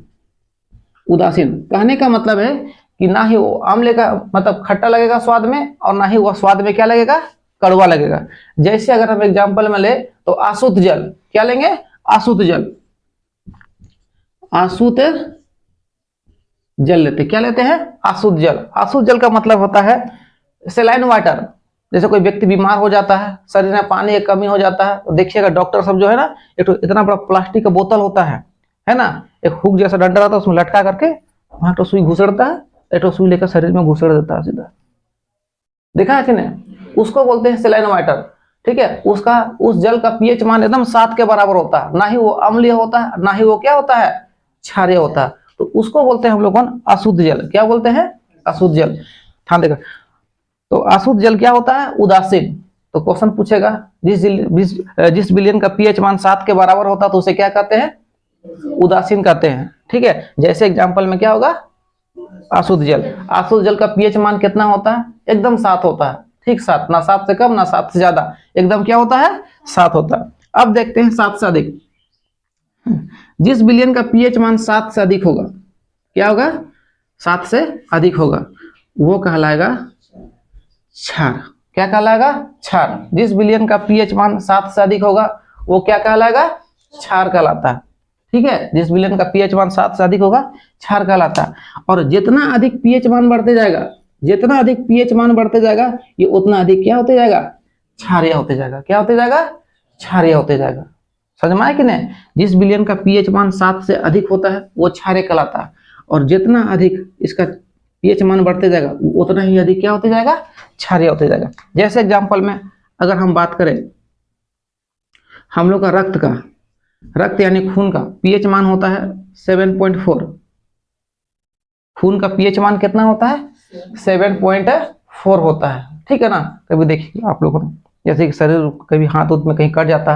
Speaker 1: उदासीन कहने का मतलब है कि ना ही वो आमले का मतलब खट्टा लगेगा स्वाद में, और ना ही वो स्वाद में क्या लगेगा? कड़वा लगेगा। जैसे अगर हम एग्जांपल में ले तो आशुद्ध जल, क्या लेंगे? आशुद्ध जल, आशुद्ध जल लेते, क्या लेते हैं? आशुद्ध जल। आशुद्ध जल का मतलब होता है सेलाइन वाटर। जैसे कोई व्यक्ति बीमार हो जाता है, शरीर में पानी की कमी हो जाता है, तो देखिएगा डॉक्टर सब जो है ना, एक तो इतना बड़ा प्लास्टिक का बोतल होता है ना, एक हुक जैसा डंडा रहता है, उसमें लटका करके वहां तो सुई घुसड़ता है, एक तो सुई लेकर शरीर में घुसड़ देता है सीधा। देखा है कि नहीं? उसको बोलते हैं सेलाइन वाटर। ठीक है, उसका उस जल का पीएच मान एकदम 7 के बराबर होता है। ना ही वो अम्लीय होता है, ना ही वो क्या होता है? क्षारीय होता है। तो उसको बोलते हैं हम लोग कौन? अशुद्ध जल। क्या बोलते हैं? अशुद्ध जल। ध्यान देगा, तो अशुद्ध जल क्या होता है? उदासीन। तो क्वेश्चन पूछेगा, जिस विलयन का पीएच मान 7 के बराबर होता है तो उसे क्या कहते हैं? उदासीन कहते हैं। ठीक है, जैसे एग्जांपल में क्या होगा? अशुद्ध जल। अशुद्ध जल का पीएच मान कितना होता है? एकदम 7 होता है। ठीक 7, ना 7 से कम ना 7 से ज्यादा, एकदम क्या होता है? 7 होता है। अब देखते हैं 7 से अधिक। जिस विलयन का पीएच मान 7 से अधिक होगा, क्या होगा? 7 से अधिक होगा, वो कहलाएगा क्षार। क्या कहलाएगा? क्षार। जिस विलयन का पीएच मान 7 से अधिक होगा वो क्या कहलाएगा? क्षार कहलाता है। ठीक है, जिस विलयन का पीएच मान 7 से अधिक होगा क्षार कहलाता है। और जितना अधिक पीएच मान बढ़ते जाएगा, जितना अधिक पीएच मान बढ़ते जाएगा, ये उतना अधिक क्या होते जाएगा? क्षारीय होते जाएगा। क्या होते जाएगा? क्षारीय होते जाएगा। समझ में आया कि नहीं? जिस विलयन का पीएच मान 7 से अधिक होता है वो क्षारीय कहलाता है, और जितना अधिक इसका पीएच मान बढ़ते जाएगा उतना ही अधिक क्या होते जाएगा? क्षारीय होते जाएगा। जैसे एग्जांपल में अगर हम बात करें हम लोग का रक्त यानी खून का पीएच मान होता है 7.4। खून का पीएच मान कितना होता है? 7.4 होता है, ठीक है ना। कभी देखिए आप लोगों ने, जैसे कि शरीर कभी हाथ उथ में कहीं कट जाता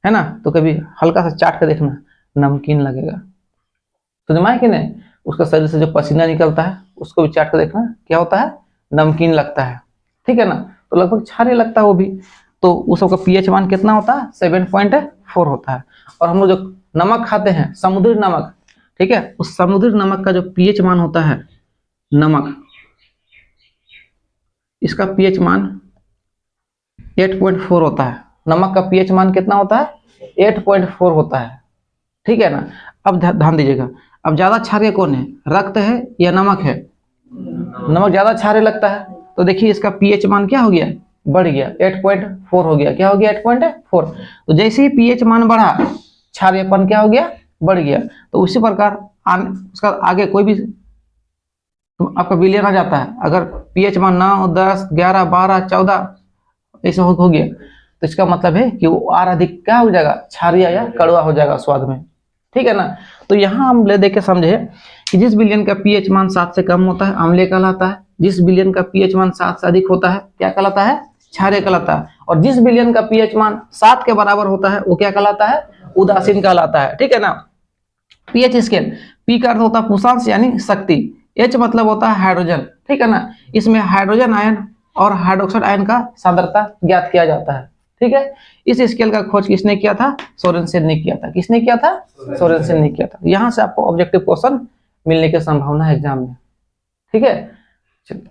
Speaker 1: है ना, तो कभी हल्का सा चाट कर देखना, नमकीन लगेगा, समझ में आया कि नहीं? उसका शरीर से जो पसीना निकलता है उसको भी चाट कर देखना, क्या होता है? नमकीन लगता है, ठीक है ना। तो लगभग क्षारीय लगता है वो भी। तो उस सबका पीएच मान कितना होता है? 7.4 होता है। और हम लोग जो नमक खाते हैं, समुद्री नमक, ठीक है, उस समुद्री नमक का जो पीएच मान होता है, नमक, इसका पीएच मान 8.4 होता है। नमक का पीएच मान कितना होता है? 8.4 होता है, ठीक है ना। अब ध्यान दीजिएगा, अब ज्यादा क्षारीय कौन है? रक्त है या नमक है? नमक ज्यादा क्षारीय लगता है, तो देखिए इसका पीएच मान क्या हो गया? बढ़ गया, 8.4 हो गया। क्या हो गया? 8.4। तो जैसे ही पीएच मान बढ़ा, क्षारीयपन क्या हो गया? बढ़ गया। तो उसी प्रकार उसका आगे कोई भी आपका विलयन आ जाता है, अगर पीएच मान 9, 10, 11, 12, 14 ऐसा हो गया, तो इसका मतलब है कि वो और अधिक क्या हो जाएगा? क्षारीय या कड़वा हो जाएगा स्वाद में, ठीक है ना। तो यहाँ हम ले देके समझे कि जिस विलयन का पीएच मान 7 से कम होता है अम्लीय कहलाता है, जिस विलयन का पीएच मान 7 से अधिक होता है क्या कहलाता है? क्षारीय कहलाता है, और जिस विलयन का पीएच मान 7 के बराबर होता है वो क्या कहलाता है? उदासीन कहलाता है, ठीक है ना। पीएच स्केल, पी का अर्थ होता है पुषांश यानी शक्ति, एच मतलब होता है हाइड्रोजन, ठीक है ना। इसमें हाइड्रोजन आयन और हाइड्रोक्साइड आयन का सांद्रता ज्ञात किया जाता है, ठीक है। इस स्केल का खोज किसने किया था? सोरेनसेन ने किया था। किसने किया था? सोरेनसेन ने किया था। यहां से आपको ऑब्जेक्टिव क्वेश्चन मिलने की संभावना है एग्जाम में, ठीक है। चलिए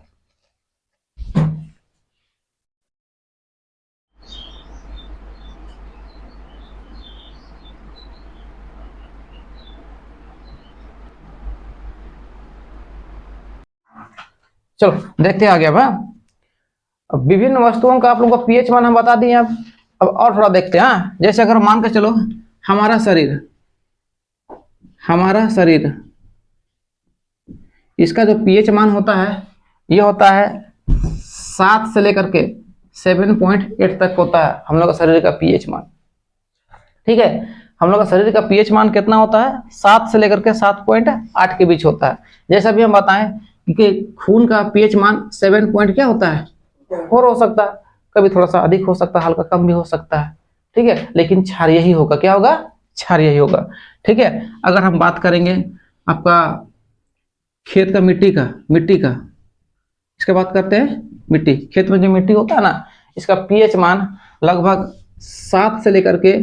Speaker 1: चलो देखते हैं आगे। अब विभिन्न वस्तुओं का आप लोगों को पीएच मान हम बता दिए। अब और थोड़ा देखते हैं। जैसे अगर मान के चलो हमारा शरीर, इसका जो पीएच मान होता है ये होता है 7 से लेकर के 7.8 तक होता है हम लोग का शरीर का पीएच मान, ठीक है। हम लोग का शरीर का पीएच मान कितना होता है? 7 से लेकर के 7.8 के बीच होता है। जैसा भी हम बताएं कि खून का पीएच मान 7 पॉइंट क्या होता है? 4 हो सकता है, कभी थोड़ा सा अधिक हो सकता है, हल्का कम भी हो सकता है, ठीक है, लेकिन क्षारीय ही होगा। क्या होगा? क्षारीय ही होगा, ठीक है। अगर हम बात करेंगे आपका खेत का मिट्टी का इसके बात करते हैं। मिट्टी, खेत में जो मिट्टी होता है ना, इसका पीएच मान लगभग 7 से लेकर के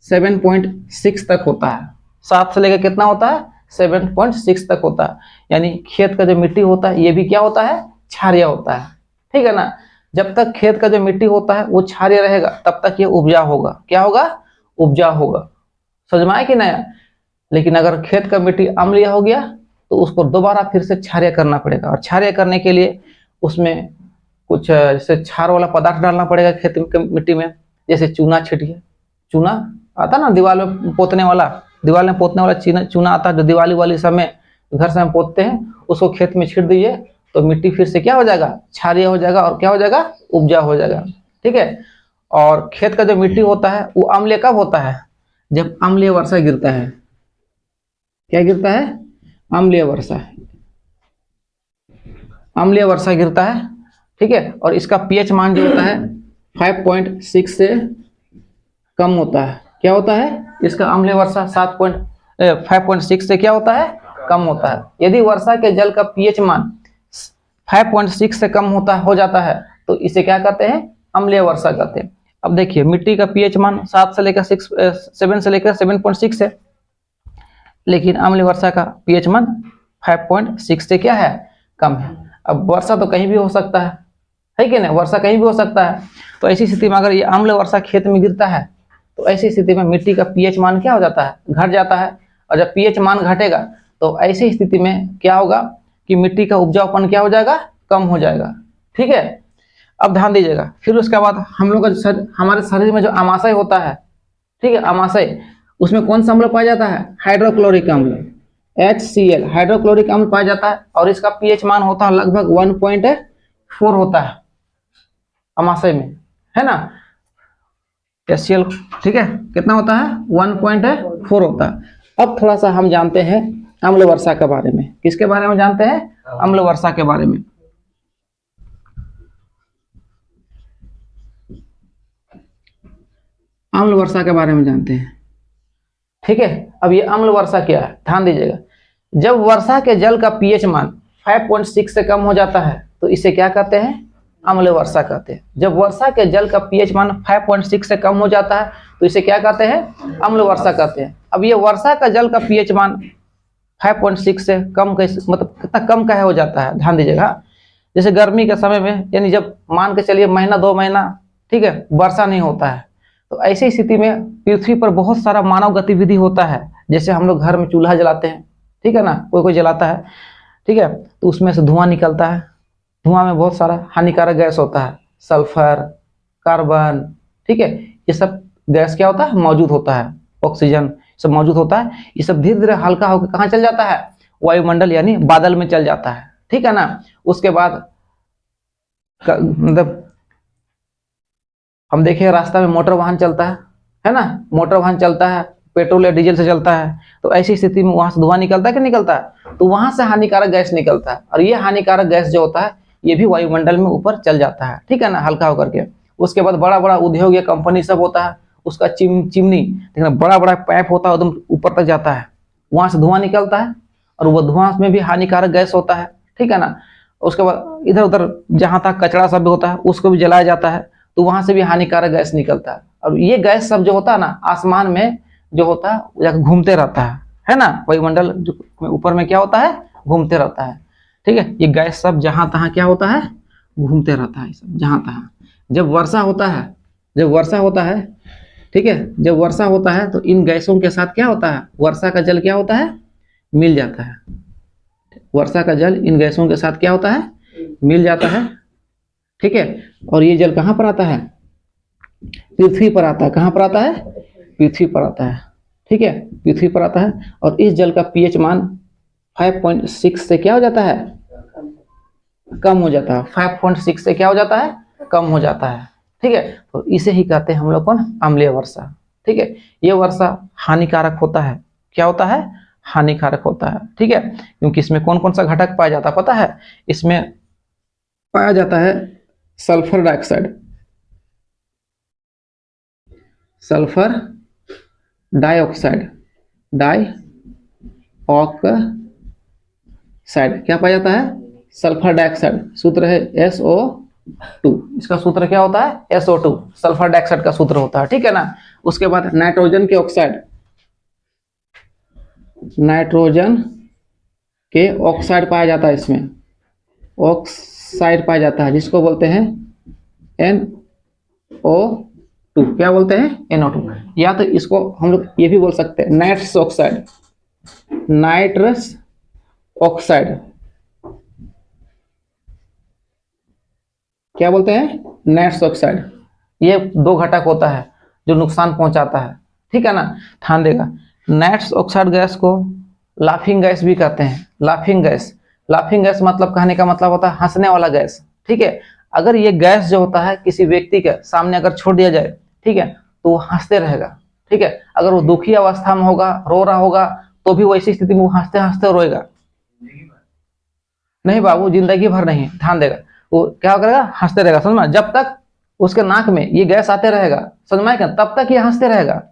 Speaker 1: 7.6 तक होता है। 7 से लेकर कितना होता है? 7.6 तक होता है। यानी खेत का जो मिट्टी होता है ये भी क्या होता है? क्षारीय होता है, ठीक है ना। जब तक खेत का जो मिट्टी होता है वो क्षारीय रहेगा तब तक ये उपजाऊ होगा। क्या होगा? उपजाऊ होगा। समझ में आया कि नहीं? लेकिन अगर खेत का मिट्टी अम्लीय हो गया तो उसको दोबारा फिर से क्षारीय करना पड़ेगा, और क्षारीय करने के लिए उसमें कुछ जैसे क्षार वाला पदार्थ डालना पड़ेगा खेत की मिट्टी में। जैसे चूना छिटिए, चूना आता ना दीवार में पोतने वाला, दीवार में पोतने वाला चूना आता है जो दिवाली वाली समय घर से हम पोतते हैं, उसको खेत में छिट दीजिए तो मिट्टी फिर से क्या हो जाएगा? क्षारीय हो जाएगा, और क्या हो जाएगा? उपजाऊ हो जाएगा, ठीक है। और खेत का जो मिट्टी होता है वो अम्लीय कब होता है? जब अम्लीय वर्षा गिरता है। क्या गिरता है? अम्लीय वर्षा, अम्लीय वर्षा गिरता है, ठीक है। और इसका पीएच मान जो होता है 5.6 से कम होता है। क्या होता है? इसका अम्लीय वर्षा 5.6 से क्या होता है? कम होता है। यदि वर्षा के जल का पीएच मान 5.6 से कम हो जाता है तो इसे क्या कहते हैं? अम्लीय वर्षा कहते हैं। अब देखिए मिट्टी का पीएच मान 7 से लेकर 7 से लेकर 7.6 है, लेकिन अम्लीय वर्षा का पीएच मान 5.6 से क्या है? कम है। अब वर्षा तो कहीं भी हो सकता है कि नहीं? वर्षा कहीं भी हो सकता है। तो ऐसी स्थिति में अगर ये अम्ल वर्षा खेत में गिरता है तो ऐसी स्थिति में मिट्टी का पीएच मान क्या हो जाता है? घट जाता है। और जब पीएच मान घटेगा तो ऐसी स्थिति में क्या होगा कि मिट्टी का उपजाऊपन क्या हो जाएगा? कम हो जाएगा, ठीक है। अब ध्यान दीजिएगा, फिर उसके बाद हम लोग का हमारे शरीर में जो आमाशय होता है, ठीक है, अमाशय, उसमें कौन सा अम्ल पाया जाता है? हाइड्रोक्लोरिक अम्ल, HCl, हाइड्रोक्लोरिक अम्ल पाया जाता है, और इसका पीएच मान होता है लगभग 1.4 होता है अमाशय में, है ना, HCl, ठीक है, कितना होता है? 1.4 होता है। अब थोड़ा सा हम जानते हैं अम्ल वर्षा के बारे में। किसके बारे में जानते हैं? अम्ल वर्षा के बारे में। अम्ल वर्षा के बारे में जानते हैं, ठीक है। अब ये अम्ल वर्षा क्या है, ध्यान दीजिएगा। जब वर्षा के जल का पीएच मान 5.6 से कम हो जाता है तो इसे क्या कहते हैं? अम्ल वर्षा कहते हैं। जब वर्षा के जल का पीएच मान 5.6 से कम हो जाता है तो इसे क्या कहते हैं? अम्ल वर्षा कहते हैं। अब ये वर्षा का जल का पीएच मान 5.6 से कम कैसे, मतलब कितना कम का है हो जाता है, ध्यान दीजिएगा। जैसे गर्मी के समय में, यानी जब मान के चलिए महीना 2 महीना, ठीक है, वर्षा नहीं होता है, तो ऐसी स्थिति में पृथ्वी पर बहुत सारा मानव गतिविधि होता है। जैसे हम लोग घर में चूल्हा जलाते हैं, ठीक है ना, कोई कोई जलाता है, ठीक है, तो उसमें से धुआं निकलता है। धुआं में बहुत सारा हानिकारक गैस होता है, सल्फर, कार्बन, ठीक है, ये सब गैस क्या होता है? मौजूद होता है। ऑक्सीजन सब मौजूद होता है। ये सब धीरे धीरे हल्का होकर कहाँ चल जाता है? वायुमंडल यानी बादल में चल जाता है, ठीक है ना। उसके बाद मतलब हम देखिए रास्ता में मोटर वाहन चलता है ना, मोटर वाहन चलता है, पेट्रोल या डीजल से चलता है, तो ऐसी स्थिति में वहां से धुआं निकलता है कि निकलता है? तो वहां से हानिकारक गैस निकलता है, और ये हानिकारक गैस जो होता है ये भी वायुमंडल में ऊपर चल जाता है, ठीक है ना, हल्का होकर के। उसके बाद बड़ा बड़ा उद्योग या कंपनी सब होता है, उसका चिमनी देखना, बड़ा बड़ा पाइप होता है, एकदम ऊपर तक जाता है, वहां से धुआं निकलता है, और वो धुआं में भी हानिकारक गैस होता है, ठीक है ना। उसके बाद इधर उधर जहां तक कचरा सब होता है उसको भी जलाया जाता है, तो वहां से भी हानिकारक गैस निकलता है। और ये गैस सब जो होता है ना, आसमान में जो होता है घूमते रहता है ना, वायुमंडल जो ऊपर में क्या होता है? घूमते रहता है, ठीक है। ये गैस सब जहां तहां क्या होता है? घूमते रहता है, सब जहां तहां। जब वर्षा होता है, जब वर्षा होता है, ठीक है, जब वर्षा होता है तो इन गैसों के साथ क्या होता है? वर्षा का जल क्या होता है? मिल जाता है। वर्षा का जल इन गैसों के साथ क्या होता है? मिल जाता है, ठीक है। और ये जल कहां पर आता है? पृथ्वी पर आता है। कहां पर आता है? पृथ्वी पर आता है, ठीक है, पृथ्वी पर आता है। और इस जल का पीएच मान 5.6 से क्या हो जाता है? कम हो जाता है। 5.6 से क्या हो जाता है? कम हो जाता है, ठीक है। तो इसे ही कहते हैं हम लोग कौन? अम्लीय वर्षा, ठीक है। ये वर्षा हानिकारक होता है। क्या होता है? हानिकारक होता है, ठीक है, क्योंकि इसमें कौन कौन सा घटक पाया जाता है पता है? इसमें पाया जाता है sulphur dioxide, sulphur dioxide, dioxide क्या पाया जाता है? सल्फर डाइऑक्साइड, सूत्र है SO2। इसका सूत्र क्या होता है? SO2, सल्फर डाइऑक्साइड का सूत्र होता है, ठीक है ना। उसके बाद नाइट्रोजन के ऑक्साइड, नाइट्रोजन के ऑक्साइड पाया जाता है, इसमें ऑक्साइड पाया जाता है, जिसको बोलते हैं NO2। क्या बोलते हैं? NO2। या तो इसको हम लोग ये भी बोल सकते हैं नाइट्रस ऑक्साइड, नाइट्रस ऑक्साइड क्या बोलते हैं? Nitrous oxide. ये 2 घटक होता है जो नुकसान पहुंचाता है, ठीक है ना। ध्यान देगा, नाइट्रस ऑक्साइड गैस को लाफिंग गैस भी कहते हैं। लाफिंग गैस, लाफिंग गैस मतलब कहने का मतलब होता है हंसने वाला गैस, ठीक है। अगर ये गैस जो होता है किसी व्यक्ति के सामने अगर छोड़ दिया जाए, ठीक है, तो वो हंसते रहेगा, ठीक है। अगर वो दुखी अवस्था में होगा, रो रहा होगा, तो भी वैसी स्थिति में वो हंसते हंसते रोएगा। नहीं बाबू, जिंदगी भर नहीं, ध्यान देगा, वो क्या करेगा? हंसते रहेगा, समझ में, जब तक उसके नाक में ये गैस आते रहेगा, समझ में क्या, तब तक ये हंसते रहेगा।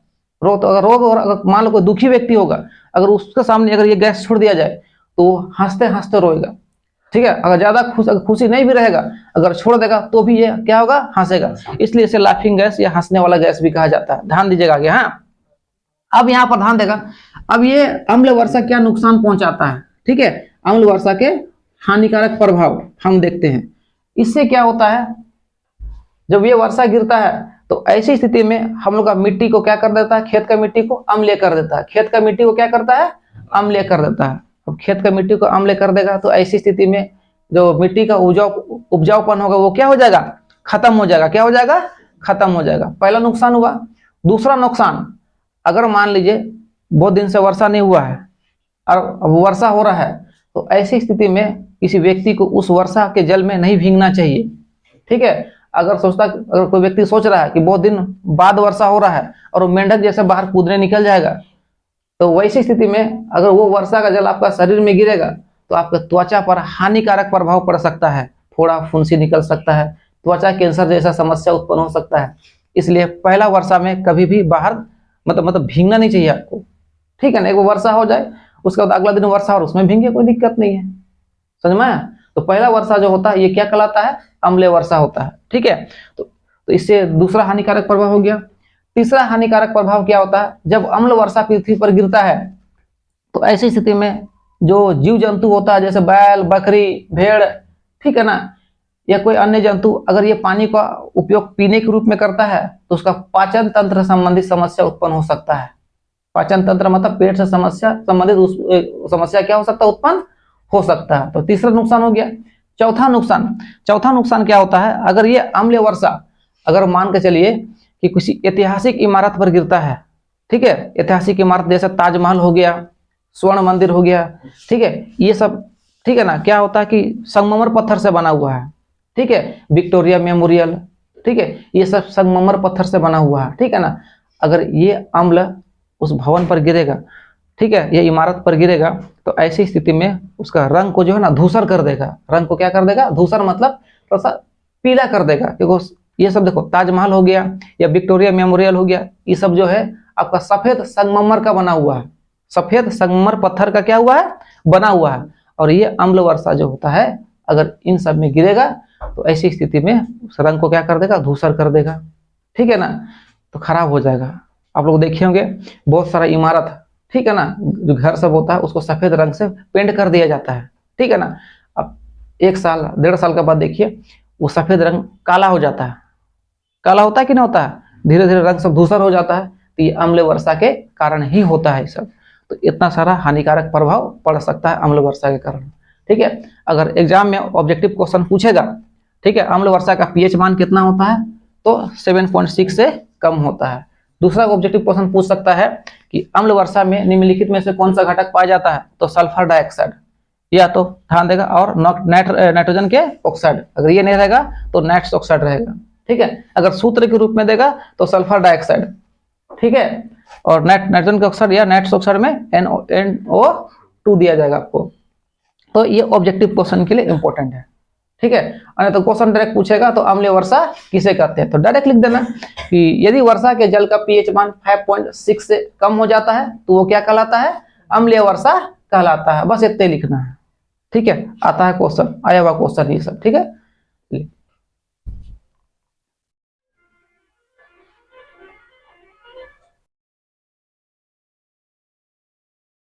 Speaker 1: रो तो अगर रोग, और अगर मान लो कोई दुखी व्यक्ति होगा, अगर उसके सामने अगर ये गैस छोड़ दिया जाए तो हंसते हंसते रोएगा, ठीक है। अगर ज्यादा खुशी नहीं भी रहेगा, अगर छोड़ देगा तो भी ये क्या होगा? हंसेगा। इसलिए इसे लाफिंग गैस या हंसने वाला गैस भी कहा जाता है। ध्यान दीजिएगा आगे। हाँ, अब यहाँ पर ध्यान देगा, अब ये अम्ल वर्षा क्या नुकसान पहुंचाता है, ठीक है। अम्ल वर्षा के हानिकारक प्रभाव हम देखते हैं। इससे क्या होता है? जब ये वर्षा गिरता है तो ऐसी स्थिति में हम लोग का मिट्टी को क्या कर देता है? खेत का मिट्टी को अम्लीय कर देता है। खेत का मिट्टी को क्या करता है? अम्लीय कर देता है। अब खेत का मिट्टी को अम्लीय कर देगा तो ऐसी स्थिति में जो मिट्टी का उपजाऊपन होगा वो क्या हो जाएगा? खत्म हो जाएगा। क्या हो जाएगा? खत्म हो जाएगा। पहला नुकसान हुआ। दूसरा नुकसान, अगर मान लीजिए बहुत दिन से वर्षा नहीं हुआ है और अब वर्षा हो रहा है, तो ऐसी स्थिति में किसी व्यक्ति को उस वर्षा के जल में नहीं भीगना चाहिए। ठीक है, अगर कोई व्यक्ति सोच रहा है कि बहुत दिन बाद वर्षा हो रहा है और वो मेंढक जैसे बाहर कूदने निकल जाएगा, तो वैसी स्थिति में अगर वो वर्षा का जल आपका शरीर में गिरेगा तो आपके त्वचा पर हानिकारक प्रभाव पड़ सकता है, फोड़ा फुंसी निकल सकता है, त्वचा कैंसर जैसा समस्या उत्पन्न हो सकता है। इसलिए पहला वर्षा में कभी भी बाहर मतलब भीगना नहीं चाहिए आपको। ठीक है ना, एक वो वर्षा हो जाए उसके बाद अगला दिन वर्षा और उसमें भींगे, कोई दिक्कत नहीं है। समझ में आया? तो पहला वर्षा जो होता है ये क्या कहलाता है? अम्लीय वर्षा होता है। ठीक है, तो इससे दूसरा हानिकारक प्रभाव हो गया। तीसरा हानिकारक प्रभाव क्या होता है? जब अम्ल वर्षा पृथ्वी पर गिरता है तो ऐसी स्थिति में जो जीव जंतु होता है जैसे बैल, बकरी, भेड़, ठीक है ना, या कोई अन्य जंतु अगर ये पानी का उपयोग पीने के रूप में करता है तो उसका पाचन तंत्र संबंधित समस्या उत्पन्न हो सकता है। पाचन तंत्र मतलब पेट से समस्या संबंधित समस्या क्या हो सकता है? उत्पन्न हो सकता है। तो तीसरा नुकसान हो गया। चौथा नुकसान क्या होता है? अगर ये अम्लीय वर्षा अगर मान के चलिए कि किसी ऐतिहासिक इमारत पर गिरता है, ठीक है, ऐतिहासिक इमारत जैसे ताजमहल हो गया, स्वर्ण मंदिर हो गया, ठीक है, ये सब, ठीक है ना, क्या होता है कि संगमरमर पत्थर से बना हुआ है। ठीक है, विक्टोरिया मेमोरियल, ठीक है, ये सब संगमरमर पत्थर से बना हुआ है। ठीक है ना, अगर ये अम्ल उस भवन पर गिरेगा, ठीक है, ये इमारत पर गिरेगा, तो ऐसी स्थिति में उसका रंग को जो है ना धूसर कर देगा। रंग को क्या कर देगा? धूसर मतलब थोड़ा सा पीला कर देगा। क्योंकि ये सब देखो, ताजमहल हो गया या विक्टोरिया मेमोरियल हो गया, ये सब जो है आपका सफेद संगमरमर का बना हुआ है। सफेद संगमरमर पत्थर का क्या हुआ है? बना हुआ है। और ये अम्ल वर्षा जो होता है अगर इन सब में गिरेगा तो ऐसी स्थिति में उस रंग को क्या कर देगा? धूसर कर देगा। ठीक है ना, तो खराब हो जाएगा। आप लोग देखे होंगे बहुत सारा इमारत, ठीक है ना, जो घर सब होता है उसको सफेद रंग से पेंट कर दिया जाता है। ठीक है ना, अब 1 साल 1.5 साल के बाद देखिए वो सफेद रंग काला हो जाता है। काला होता है कि नहीं होता है? धीरे धीरे रंग सब धूसर हो जाता है। तो ये अम्ल वर्षा के कारण ही होता है सब। तो इतना सारा हानिकारक प्रभाव पड़ सकता है अम्ल वर्षा के कारण। ठीक है, अगर एग्जाम में ऑब्जेक्टिव क्वेश्चन पूछेगा, ठीक है, अम्ल वर्षा का पीएच मान कितना होता है? तो 7.6 से कम होता है। दूसरा ऑब्जेक्टिव क्वेश्चन पूछ सकता है कि अम्ल वर्षा में निम्नलिखित में से कौन सा घटक पाया जाता है? तो सल्फर डाइऑक्साइड, या तो ध्यान देगा, और नाइट्रोजन के ऑक्साइड। अगर ये नहीं रहेगा तो नाइट्रस ऑक्साइड रहेगा। ठीक है, अगर सूत्र के रूप में देगा तो सल्फर डाइऑक्साइड, ठीक है, और नाइट्रोजन के ऑक्साइड या नाइट्रस ऑक्साइड में NO2 दिया जाएगा आपको। तो ये ऑब्जेक्टिव क्वेश्चन के लिए इंपॉर्टेंट है। ठीक है, और तो क्वेश्चन डायरेक्ट पूछेगा तो अम्लीय वर्षा किसे कहते हैं? तो डायरेक्ट लिख देना कि यदि वर्षा के जल का पीएच मान 5.6 से कम हो जाता है तो वो क्या कहलाता है? अम्लीय वर्षा कहलाता है। बस इतने लिखना है। ठीक है, आता है क्वेश्चन, आया हुआ क्वेश्चन ये सब। ठीक है।